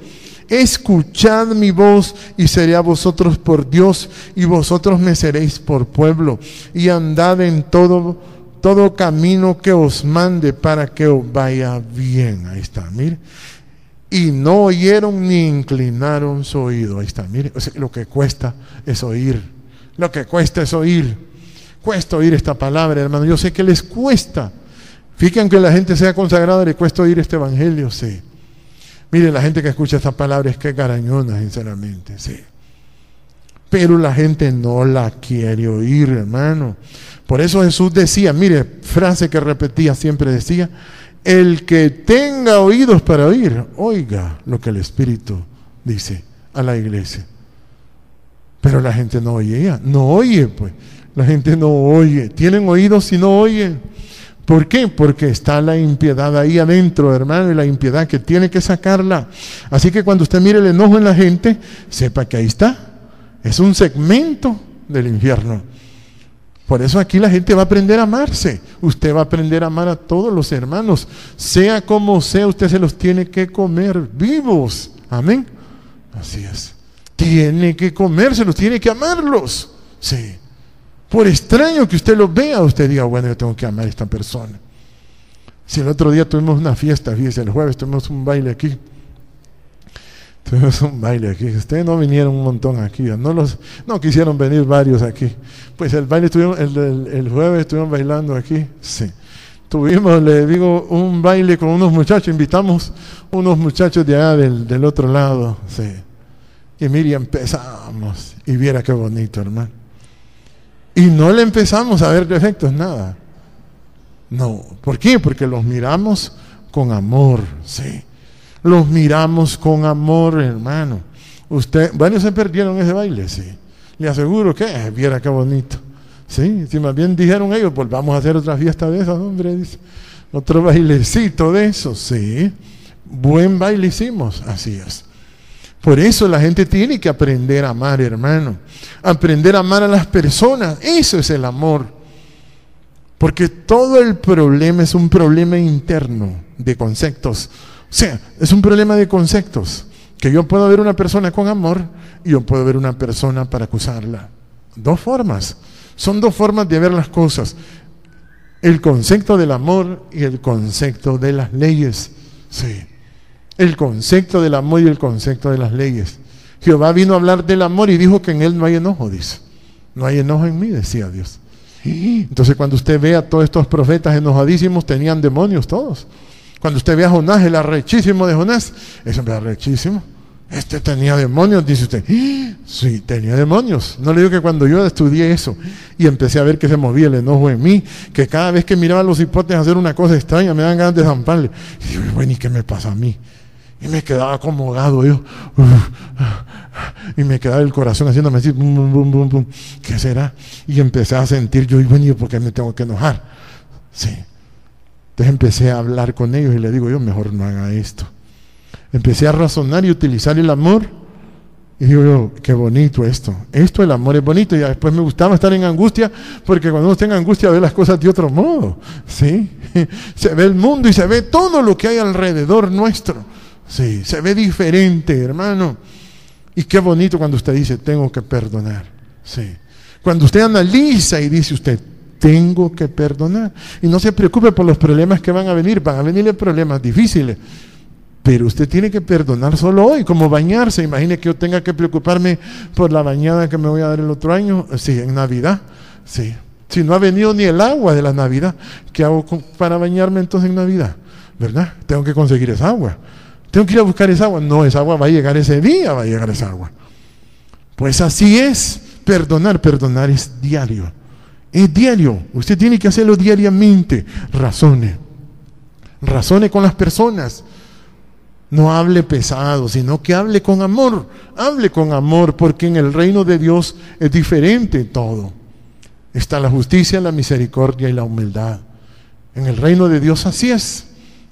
escuchad mi voz y seré a vosotros por Dios y vosotros me seréis por pueblo y andad en todo camino que os mande para que os vaya bien. Ahí está, mire. Y no oyeron ni inclinaron su oído. Ahí está, mire. O sea, lo que cuesta es oír. Lo que cuesta es oír. Cuesta oír esta palabra, hermano. Yo sé que les cuesta. Fíjense que la gente sea consagrada, le cuesta oír este evangelio, sí. Mire, la gente que escucha esta palabra es que garañona, sinceramente, sí. Pero la gente no la quiere oír, hermano. Por eso Jesús decía, mire, frase que repetía, siempre decía, el que tenga oídos para oír, oiga lo que el Espíritu dice a la iglesia. Pero la gente no oye, pues. La gente no oye. Tienen oídos y no oyen. ¿Por qué? Porque está la impiedad ahí adentro, hermano, y la impiedad que tiene que sacarla. Así que cuando usted mire el enojo en la gente, sepa que ahí está. Es un segmento del infierno. Por eso aquí la gente va a aprender a amarse. Usted va a aprender a amar a todos los hermanos. Sea como sea, usted se los tiene que comer vivos. Amén. Así es. Tiene que comérselos, tiene que amarlos. Sí. Por extraño que usted los vea, usted diga, bueno, yo tengo que amar a esta persona. Si el otro día tuvimos una fiesta, fíjese, el jueves tuvimos un baile aquí. Ustedes no vinieron un montón aquí, no quisieron venir varios aquí. Pues el baile el jueves estuvimos bailando aquí, sí. Tuvimos, le digo, un baile con unos muchachos, invitamos unos muchachos de allá del otro lado, sí. Y mire, empezamos, y viera qué bonito, hermano. Y no le empezamos a ver defectos, nada. No, ¿por qué? Porque los miramos con amor, sí. Los miramos con amor, hermano. Varios se perdieron ese baile, sí. Le aseguro que, viera qué bonito. Sí, si más bien dijeron ellos, pues vamos a hacer otra fiesta de esas, hombre, dice. Otro bailecito de esos, sí. Buen baile hicimos, así es. Por eso la gente tiene que aprender a amar, hermano. Aprender a amar a las personas. Eso es el amor. Porque todo el problema es un problema interno de conceptos. O sea, es un problema de conceptos. Que yo puedo ver una persona con amor y yo puedo ver una persona para acusarla. Dos formas. Son dos formas de ver las cosas. El concepto del amor y el concepto de las leyes. Sí. El concepto del amor y el concepto de las leyes. Jehová vino a hablar del amor y dijo que en él no hay enojo, dice. No hay enojo en mí, decía Dios. Entonces cuando usted ve a todos estos profetas enojadísimos, tenían demonios todos. Cuando usted ve a Jonás, el arrechísimo de Jonás, ese hombre arrechísimo. Este tenía demonios, dice usted. Sí, tenía demonios. No le digo que cuando yo estudié eso y empecé a ver que se movía el enojo en mí, que cada vez que miraba a los hipotes hacer una cosa extraña, me dan ganas de zamparle. Y digo, bueno, ¿y qué me pasa a mí? Y me quedaba acomodado yo. Y me quedaba el corazón haciéndome así, bum, bum, bum, bum, bum. ¿Qué será? Y empecé a sentir yo, y bueno, ¿por qué me tengo que enojar? Sí. Entonces empecé a hablar con ellos y les digo yo, mejor no haga esto. Empecé a razonar y utilizar el amor. Y digo yo, qué bonito esto. Esto, el amor es bonito. Y después me gustaba estar en angustia, porque cuando uno está en angustia ve las cosas de otro modo. ¿Sí? Se ve el mundo y se ve todo lo que hay alrededor nuestro. Sí, se ve diferente, hermano. Y qué bonito cuando usted dice, tengo que perdonar. Sí. Cuando usted analiza y dice usted, tengo que perdonar. Y no se preocupe por los problemas que van a venirle problemas difíciles. Pero usted tiene que perdonar solo hoy, como bañarse. Imagine que yo tenga que preocuparme por la bañada que me voy a dar el otro año, sí, en Navidad. Sí. Si no ha venido ni el agua de la Navidad, ¿qué hago para bañarme entonces en Navidad? ¿Verdad? Tengo que conseguir esa agua. Tengo que ir a buscar esa agua. No, esa agua va a llegar ese día, va a llegar esa agua. Pues así es. Perdonar es diario. Es diario. Usted tiene que hacerlo diariamente. Razone con las personas. No hable pesado, sino que hable con amor. Hable con amor, porque en el reino de Dios es diferente todo. Está la justicia, la misericordia y la humildad. En el reino de Dios así es.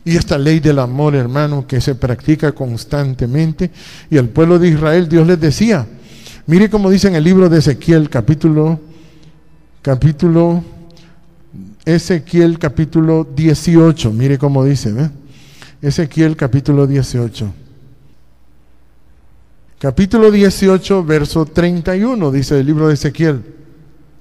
Y esta ley del amor, hermano, que se practica constantemente. Y al pueblo de Israel Dios les decía, mire cómo dice en el libro de Ezequiel, capítulo Ezequiel capítulo 18, mire cómo dice, ¿ve? Ezequiel capítulo 18. Capítulo 18, verso 31, dice el libro de Ezequiel.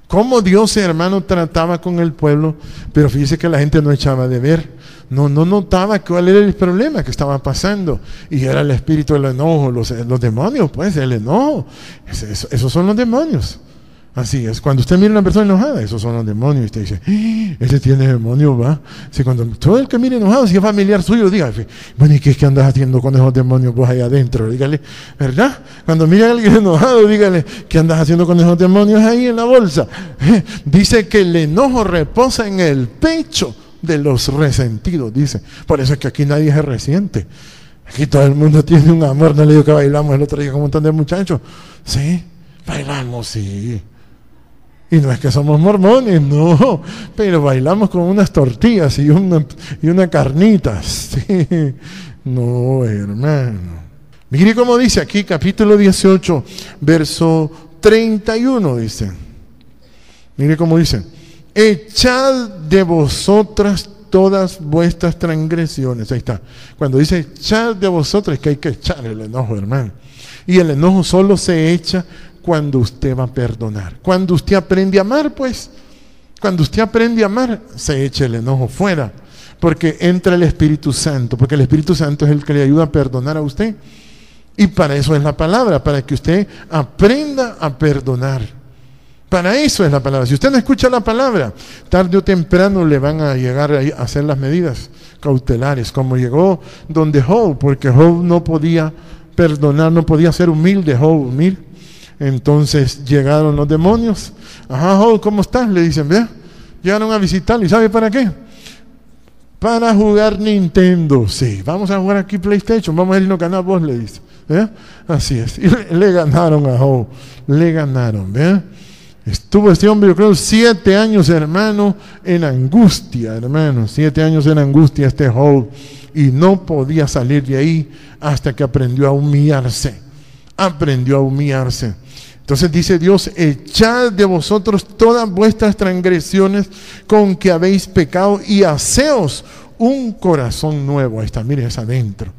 Cómo Dios, hermano, trataba con el pueblo, pero fíjese que la gente no echaba de ver, no notaba cuál era el problema que estaba pasando, y era el espíritu del enojo, los demonios, pues, el enojo, esos son los demonios. Así es, cuando usted mira a una persona enojada, esos son los demonios, y usted dice, ese tiene demonio, va. Si cuando todo el que mire enojado, si es familiar suyo, dígale, bueno, ¿y qué es que andas haciendo con esos demonios vos ahí adentro? Dígale, ¿verdad? Cuando mire a alguien enojado, dígale, ¿qué andas haciendo con esos demonios ahí en la bolsa? Dice que el enojo reposa en el pecho de los resentidos, dice. Por eso es que aquí nadie se resiente. Aquí todo el mundo tiene un amor. No le digo que bailamos el otro día con un montón de muchachos. Sí, bailamos, sí. Y no es que somos mormones, no, pero bailamos con unas tortillas y una carnita. Sí. No, hermano. Mire cómo dice aquí, capítulo 18, verso 31, dice. Mire cómo dice. Echad de vosotras todas vuestras transgresiones. Ahí está. Cuando dice echad de vosotras, es que hay que echar el enojo, hermano. Y el enojo solo se echa cuando usted va a perdonar. Cuando usted aprende a amar, pues, cuando usted aprende a amar, se echa el enojo fuera, porque entra el Espíritu Santo, porque el Espíritu Santo es el que le ayuda a perdonar a usted, y para eso es la palabra, para que usted aprenda a perdonar. Para eso es la palabra. Si usted no escucha la palabra, tarde o temprano le van a llegar a hacer las medidas cautelares, como llegó donde Job, porque Job no podía perdonar, no podía ser humilde, Job humilde. Entonces llegaron los demonios. Ajá, Job, ¿cómo estás? Le dicen, vea, llegaron a visitarlo. ¿Y sabe para qué? Para jugar Nintendo. Sí, vamos a jugar aquí PlayStation, vamos a irnos a ganar vos, le dice. ¿Vea? Así es. Y le ganaron a Job. Le ganaron, ¿vea? Estuvo este hombre, yo creo, 7 años, hermano, en angustia, hermano. 7 años en angustia este Job. Y no podía salir de ahí hasta que aprendió a humillarse. Aprendió a humillarse. Entonces dice Dios, echad de vosotros todas vuestras transgresiones con que habéis pecado y haceos un corazón nuevo. Ahí está, mire, es adentro.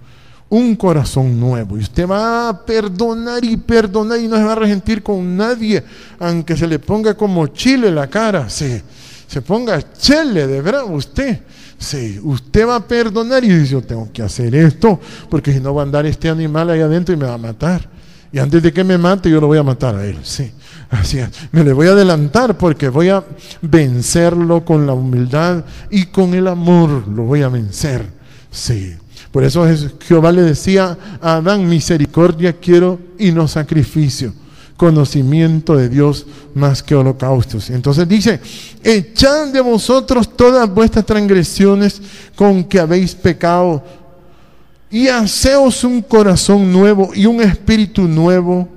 Un corazón nuevo. Y usted va a perdonar y perdonar y no se va a resentir con nadie, aunque se le ponga como chile la cara. Sí, se ponga chile de verdad usted. Sí, usted va a perdonar y dice, yo tengo que hacer esto, porque si no va a andar este animal ahí adentro y me va a matar. Y antes de que me mate, yo lo voy a matar a él. Sí, así es. Me le voy a adelantar porque voy a vencerlo con la humildad y con el amor. Lo voy a vencer. Sí. Por eso Jehová le decía a Adán, misericordia quiero y no sacrificio. Conocimiento de Dios más que holocaustos. Entonces dice, echad de vosotros todas vuestras transgresiones con que habéis pecado y haceos un corazón nuevo y un espíritu nuevo,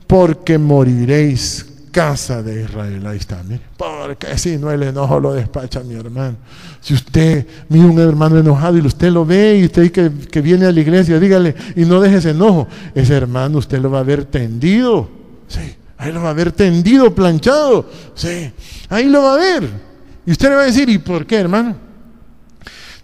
porque moriréis, casa de Israel. Ahí está, mire. Porque si no, el enojo lo despacha, mi hermano. Si usted mira un hermano enojado y usted lo ve y usted que viene a la iglesia, dígale, y no deje ese enojo, ese hermano usted lo va a ver tendido. Sí, ahí lo va a ver tendido, planchado. Sí, ahí lo va a ver. Y usted le va a decir, ¿y por qué, hermano?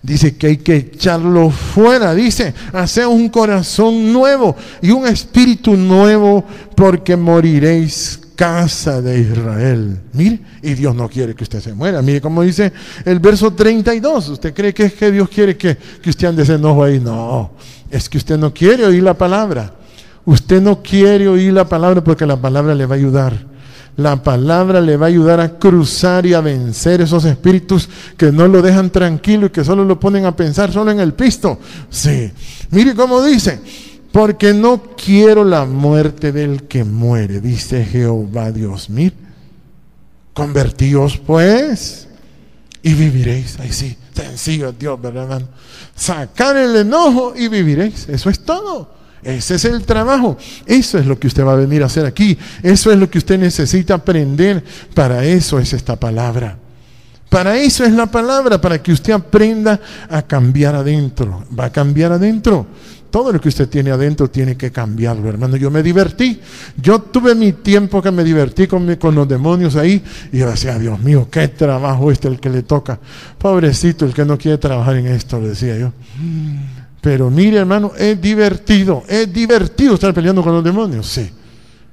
Dice que hay que echarlo fuera. Dice, haced un corazón nuevo y un espíritu nuevo, porque moriréis, casa de Israel. Mire, y Dios no quiere que usted se muera. Mire cómo dice el verso 32. ¿Usted cree que es que Dios quiere que usted ande ese enojo ahí? No, es que usted no quiere oír la palabra. Usted no quiere oír la palabra, porque la palabra le va a ayudar. La palabra le va a ayudar a cruzar y a vencer esos espíritus que no lo dejan tranquilo y que solo lo ponen a pensar solo en el pisto. Sí, mire cómo dice: porque no quiero la muerte del que muere, dice Jehová Dios. Mire, convertíos pues y viviréis. Ahí sí, sencillo Dios, ¿verdad, hermano? Sacar el enojo y viviréis. Eso es todo. Ese es el trabajo. Eso es lo que usted va a venir a hacer aquí. Eso es lo que usted necesita aprender. Para eso es esta palabra. Para eso es la palabra, para que usted aprenda a cambiar adentro. Va a cambiar adentro. Todo lo que usted tiene adentro tiene que cambiarlo, hermano. Yo me divertí. Yo tuve mi tiempo que me divertí con los demonios ahí. Y yo decía, Dios mío, qué trabajo el que le toca. Pobrecito, el que no quiere trabajar en esto, le decía yo. Pero mire, hermano, es divertido estar peleando con los demonios. Sí,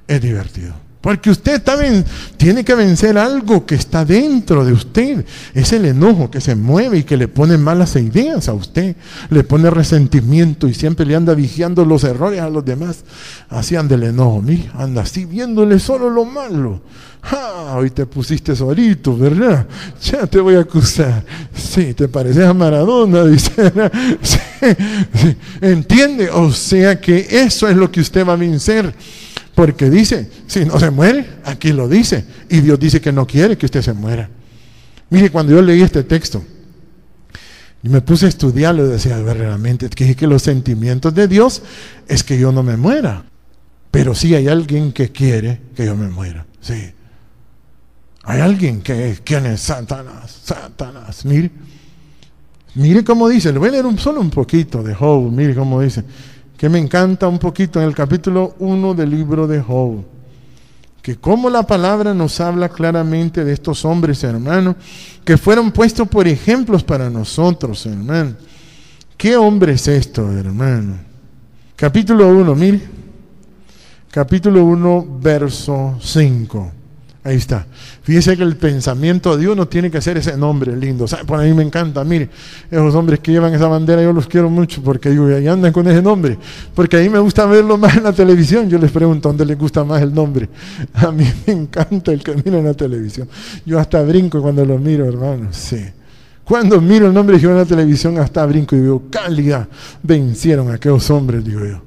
es divertido. Porque usted también tiene que vencer algo que está dentro de usted. Es el enojo que se mueve y que le pone malas ideas a usted. Le pone resentimiento y siempre le anda vigiando los errores a los demás. Así anda el enojo. Mire, anda así viéndole solo lo malo. Hoy te pusiste solito, ¿verdad? Ya te voy a acusar. Sí, te pareces a Maradona, dice. Sí, sí. ¿Entiende? O sea que eso es lo que usted va a vencer. Porque dice, si no se muere, aquí lo dice. Y Dios dice que no quiere que usted se muera. Mire, cuando yo leí este texto y me puse a estudiarlo, decía verdaderamente que los sentimientos de Dios es que yo no me muera. Pero sí hay alguien que quiere que yo me muera. Sí. Hay alguien ¿quién es? Satanás. Mire cómo dice. Le voy a leer solo un poquito de Job. Mire cómo dice. Que me encanta un poquito en el capítulo 1 del libro de Job. Que como la palabra nos habla claramente de estos hombres, hermano, que fueron puestos por ejemplos para nosotros, hermano. ¿Qué hombre es esto, hermano? Capítulo 1, mire. Capítulo 1, verso 5. Ahí está. Fíjese que el pensamiento de uno tiene que ser ese nombre lindo. ¿Sabe? Por ahí me encanta. Mire, esos hombres que llevan esa bandera, yo los quiero mucho porque digo, ahí andan con ese nombre. Porque ahí me gusta verlo más en la televisión. Yo les pregunto, ¿dónde les gusta más el nombre? A mí me encanta el que mira en la televisión. Yo hasta brinco cuando lo miro, hermano. Sí. Cuando miro el nombre de Jehová en la televisión, hasta brinco y digo, calidad. Vencieron a aquellos hombres, digo yo.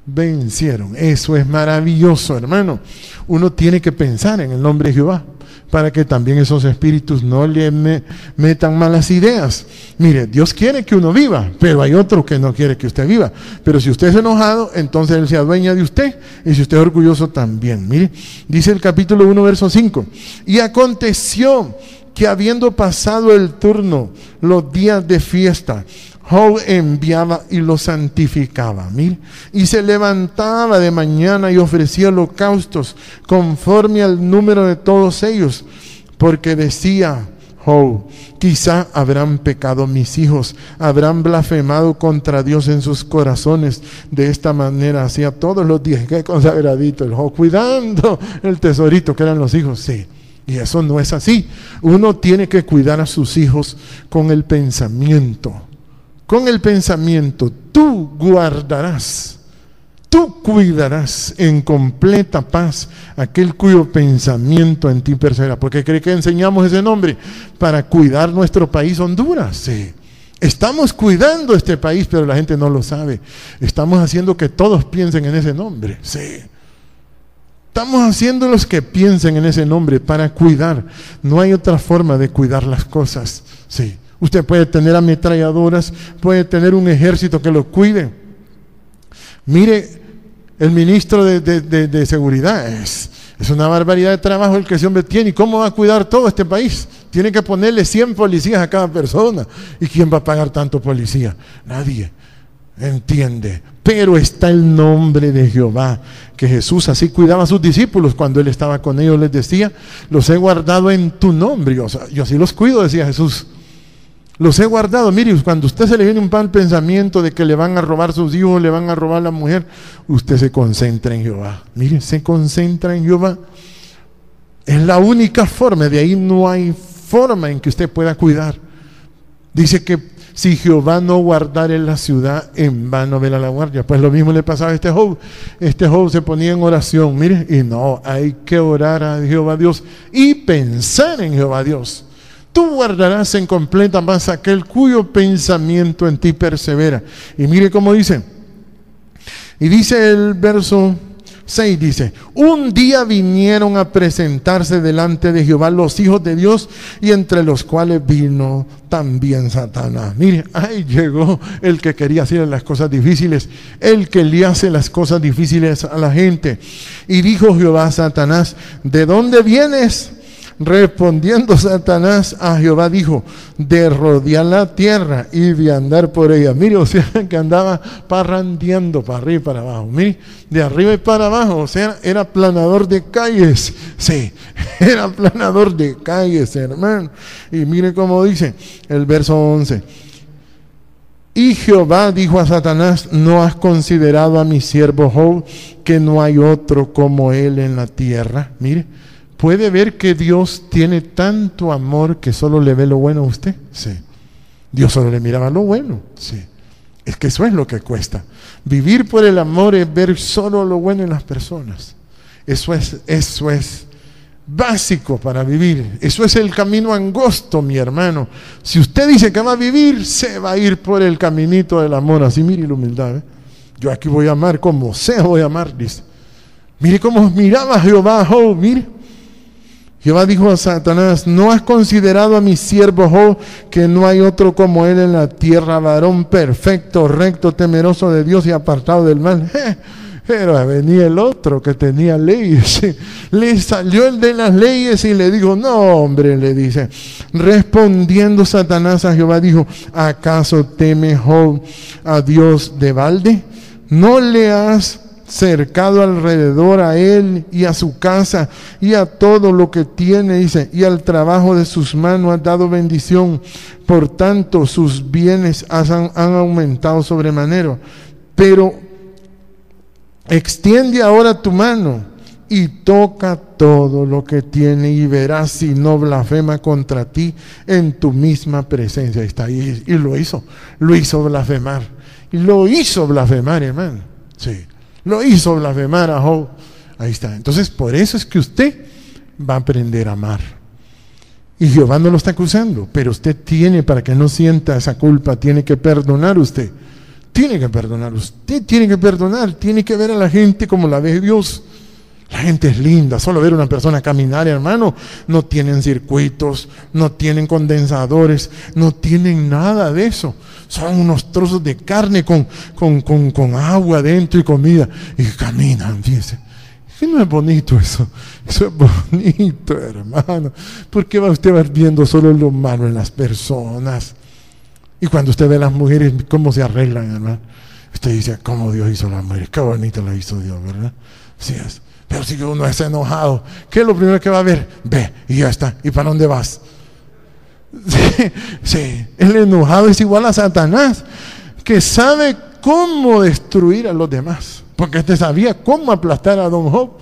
Vencieron. Eso es maravilloso, hermano. Uno tiene que pensar en el nombre de Jehová para que también esos espíritus no le metan malas ideas. Mire, Dios quiere que uno viva, pero hay otro que no quiere que usted viva. Pero si usted es enojado, entonces Él se adueña de usted, y si usted es orgulloso también. Mire, dice el capítulo 1, verso 5. Y aconteció que habiendo pasado el turno, los días de fiesta, Job enviaba y lo santificaba, mire, y se levantaba de mañana y ofrecía holocaustos conforme al número de todos ellos, porque decía Job, quizá habrán pecado mis hijos, habrán blasfemado contra Dios en sus corazones. De esta manera hacía todos los días. Qué consagradito el Job, cuidando el tesorito que eran los hijos. Sí. Y eso no es así. Uno tiene que cuidar a sus hijos con el pensamiento. Con el pensamiento, tú guardarás, tú cuidarás en completa paz aquel cuyo pensamiento en ti persevera. Porque cree que enseñamos ese nombre para cuidar nuestro país Honduras. Sí. Estamos cuidando este país, pero la gente no lo sabe. Estamos haciendo que todos piensen en ese nombre. Sí. Estamos haciendo los que piensen en ese nombre para cuidar. No hay otra forma de cuidar las cosas. Sí. Usted puede tener ametralladoras, puede tener un ejército que lo cuide. Mire, el ministro de Seguridad es una barbaridad de trabajo el que ese hombre tiene. ¿Y cómo va a cuidar todo este país? Tiene que ponerle 100 policías a cada persona. ¿Y quién va a pagar tanto policía? Nadie. ¿Entiende? Pero está el nombre de Jehová, que Jesús así cuidaba a sus discípulos cuando Él estaba con ellos. Les decía, los he guardado en tu nombre. Yo así los cuido, decía Jesús. Los he guardado. Mire, cuando a usted se le viene un mal pensamiento de que le van a robar sus hijos, le van a robar la mujer, usted se concentra en Jehová. Mire, se concentra en Jehová. Es la única forma, de ahí no hay forma en que usted pueda cuidar. Dice que si Jehová no guardare la ciudad, en vano vela la guardia. Pues lo mismo le pasaba a este Job. Este Job se ponía en oración, mire, y no, hay que orar a Jehová Dios y pensar en Jehová Dios. Tú guardarás en completa paz aquel cuyo pensamiento en ti persevera. Y mire cómo dice. Y dice el verso 6, dice: un día vinieron a presentarse delante de Jehová los hijos de Dios, y entre los cuales vino también Satanás. Mire, ahí llegó el que quería hacer las cosas difíciles, el que le hace las cosas difíciles a la gente. Y dijo Jehová a Satanás: ¿de dónde vienes? Respondiendo Satanás a Jehová dijo: de rodear la tierra y de andar por ella. Mire, o sea, que andaba parrandeando para arriba y para abajo. Mire, de arriba y para abajo, o sea, era planador de calles. Sí, era planador de calles, hermano. Y mire cómo dice el verso 11. Y Jehová dijo a Satanás: ¿no has considerado a mi siervo Job, que no hay otro como él en la tierra? Mire, ¿puede ver que Dios tiene tanto amor que solo le ve lo bueno a usted? Sí. Dios solo le miraba lo bueno. Sí. Es que eso es lo que cuesta. Vivir por el amor es ver solo lo bueno en las personas. Eso es básico para vivir. Eso es el camino angosto, mi hermano. Si usted dice que va a vivir, se va a ir por el caminito del amor. Así, mire la humildad. Yo aquí voy a amar como sea, voy a amar, dice. Mire cómo miraba Jehová a Job, mire. Jehová dijo a Satanás: ¿no has considerado a mi siervo Job, que no hay otro como él en la tierra, varón perfecto, recto, temeroso de Dios y apartado del mal? Pero venía el otro que tenía leyes. Le salió el de las leyes y le dijo: no, hombre, le dice. Respondiendo Satanás a Jehová dijo: ¿acaso teme Job a Dios de balde? ¿No le has cercado alrededor a él y a su casa y a todo lo que tiene? Dice: y al trabajo de sus manos has dado bendición, por tanto sus bienes han aumentado sobremanera. Pero extiende ahora tu mano y toca todo lo que tiene, y verás si no blasfema contra ti en tu misma presencia. Ahí está, y lo hizo blasfemar, y lo hizo blasfemar, hermano. Sí, lo hizo blasfemar a Job. Ahí está. Entonces, por eso es que usted va a aprender a amar. Y Jehová no lo está acusando, pero usted tiene, para que no sienta esa culpa, tiene que perdonar usted. Tiene que perdonar, usted tiene que perdonar, tiene que ver a la gente como la ve Dios. La gente es linda, solo ver a una persona caminar, hermano, no tienen circuitos, no tienen condensadores, no tienen nada de eso. Son unos trozos de carne con agua dentro y comida, y caminan, fíjense. ¿Qué no es bonito eso? Eso es bonito, hermano. ¿Por qué va usted viendo solo lo malo en las personas? Y cuando usted ve a las mujeres, cómo se arreglan, hermano, usted dice: ¿cómo Dios hizo a las mujeres? Qué bonito lo hizo Dios, ¿verdad? Sí es. Pero si uno está enojado, ¿qué es lo primero que va a ver? Ve, y ya está. ¿Y para dónde vas? Sí. El enojado es igual a Satanás, que sabe cómo destruir a los demás, porque este sabía cómo aplastar a don Job.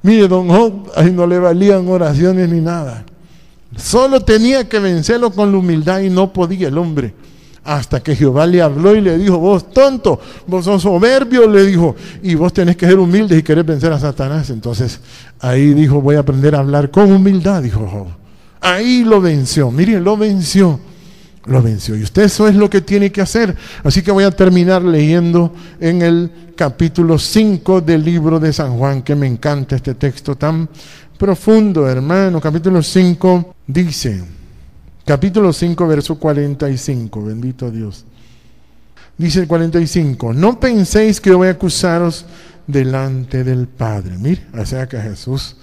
Mire, don Job, ahí no le valían oraciones ni nada. Solo tenía que vencerlo con la humildad, y no podía el hombre. Hasta que Jehová le habló y le dijo: vos tonto, vos sos soberbio, le dijo, y vos tenés que ser humilde si querés vencer a Satanás. Entonces ahí dijo: voy a aprender a hablar con humildad, dijo Job. Ahí lo venció, mire, lo venció. Y usted eso es lo que tiene que hacer. Así que voy a terminar leyendo en el capítulo 5 del libro de San Juan, que me encanta este texto tan profundo, hermano. Capítulo 5 dice, capítulo 5, verso 45, bendito Dios. Dice el 45: no penséis que yo voy a acusaros delante del Padre. Mire, o sea que Jesús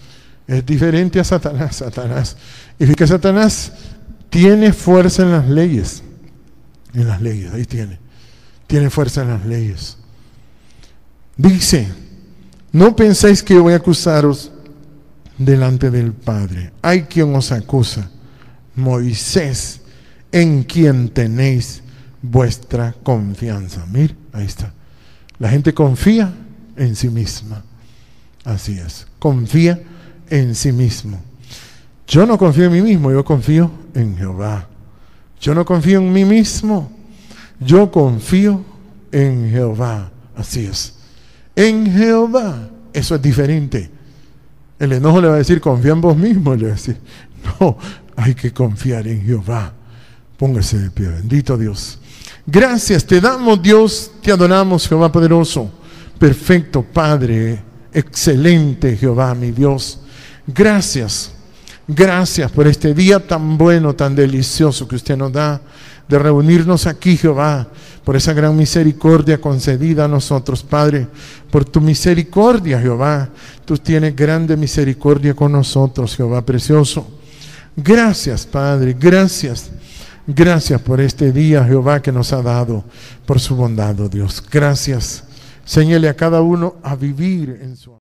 es diferente a Satanás. Y que Satanás tiene fuerza en las leyes. En las leyes, ahí tiene fuerza en las leyes. Dice: no penséis que yo voy a acusaros delante del Padre. Hay quien os acusa, Moisés, en quien tenéis vuestra confianza. Mira, ahí está. La gente confía en sí misma. Así es, confía en sí mismo. Yo no confío en mí mismo, yo confío en Jehová. Yo no confío en mí mismo, yo confío en Jehová. Así es, en Jehová. Eso es diferente. El enojo le va a decir, confía en vos mismo. Le va a decir, no, hay que confiar en Jehová. Póngase de pie, bendito Dios. Gracias te damos, Dios, te adoramos, Jehová poderoso, perfecto Padre, excelente Jehová, mi Dios. Gracias por este día tan bueno, tan delicioso que usted nos da, de reunirnos aquí, Jehová, por esa gran misericordia concedida a nosotros, Padre, por tu misericordia, Jehová. Tú tienes grande misericordia con nosotros, Jehová precioso. Gracias, Padre, gracias por este día, Jehová, que nos ha dado, por su bondad, oh Dios. Gracias. Señale a cada uno a vivir en su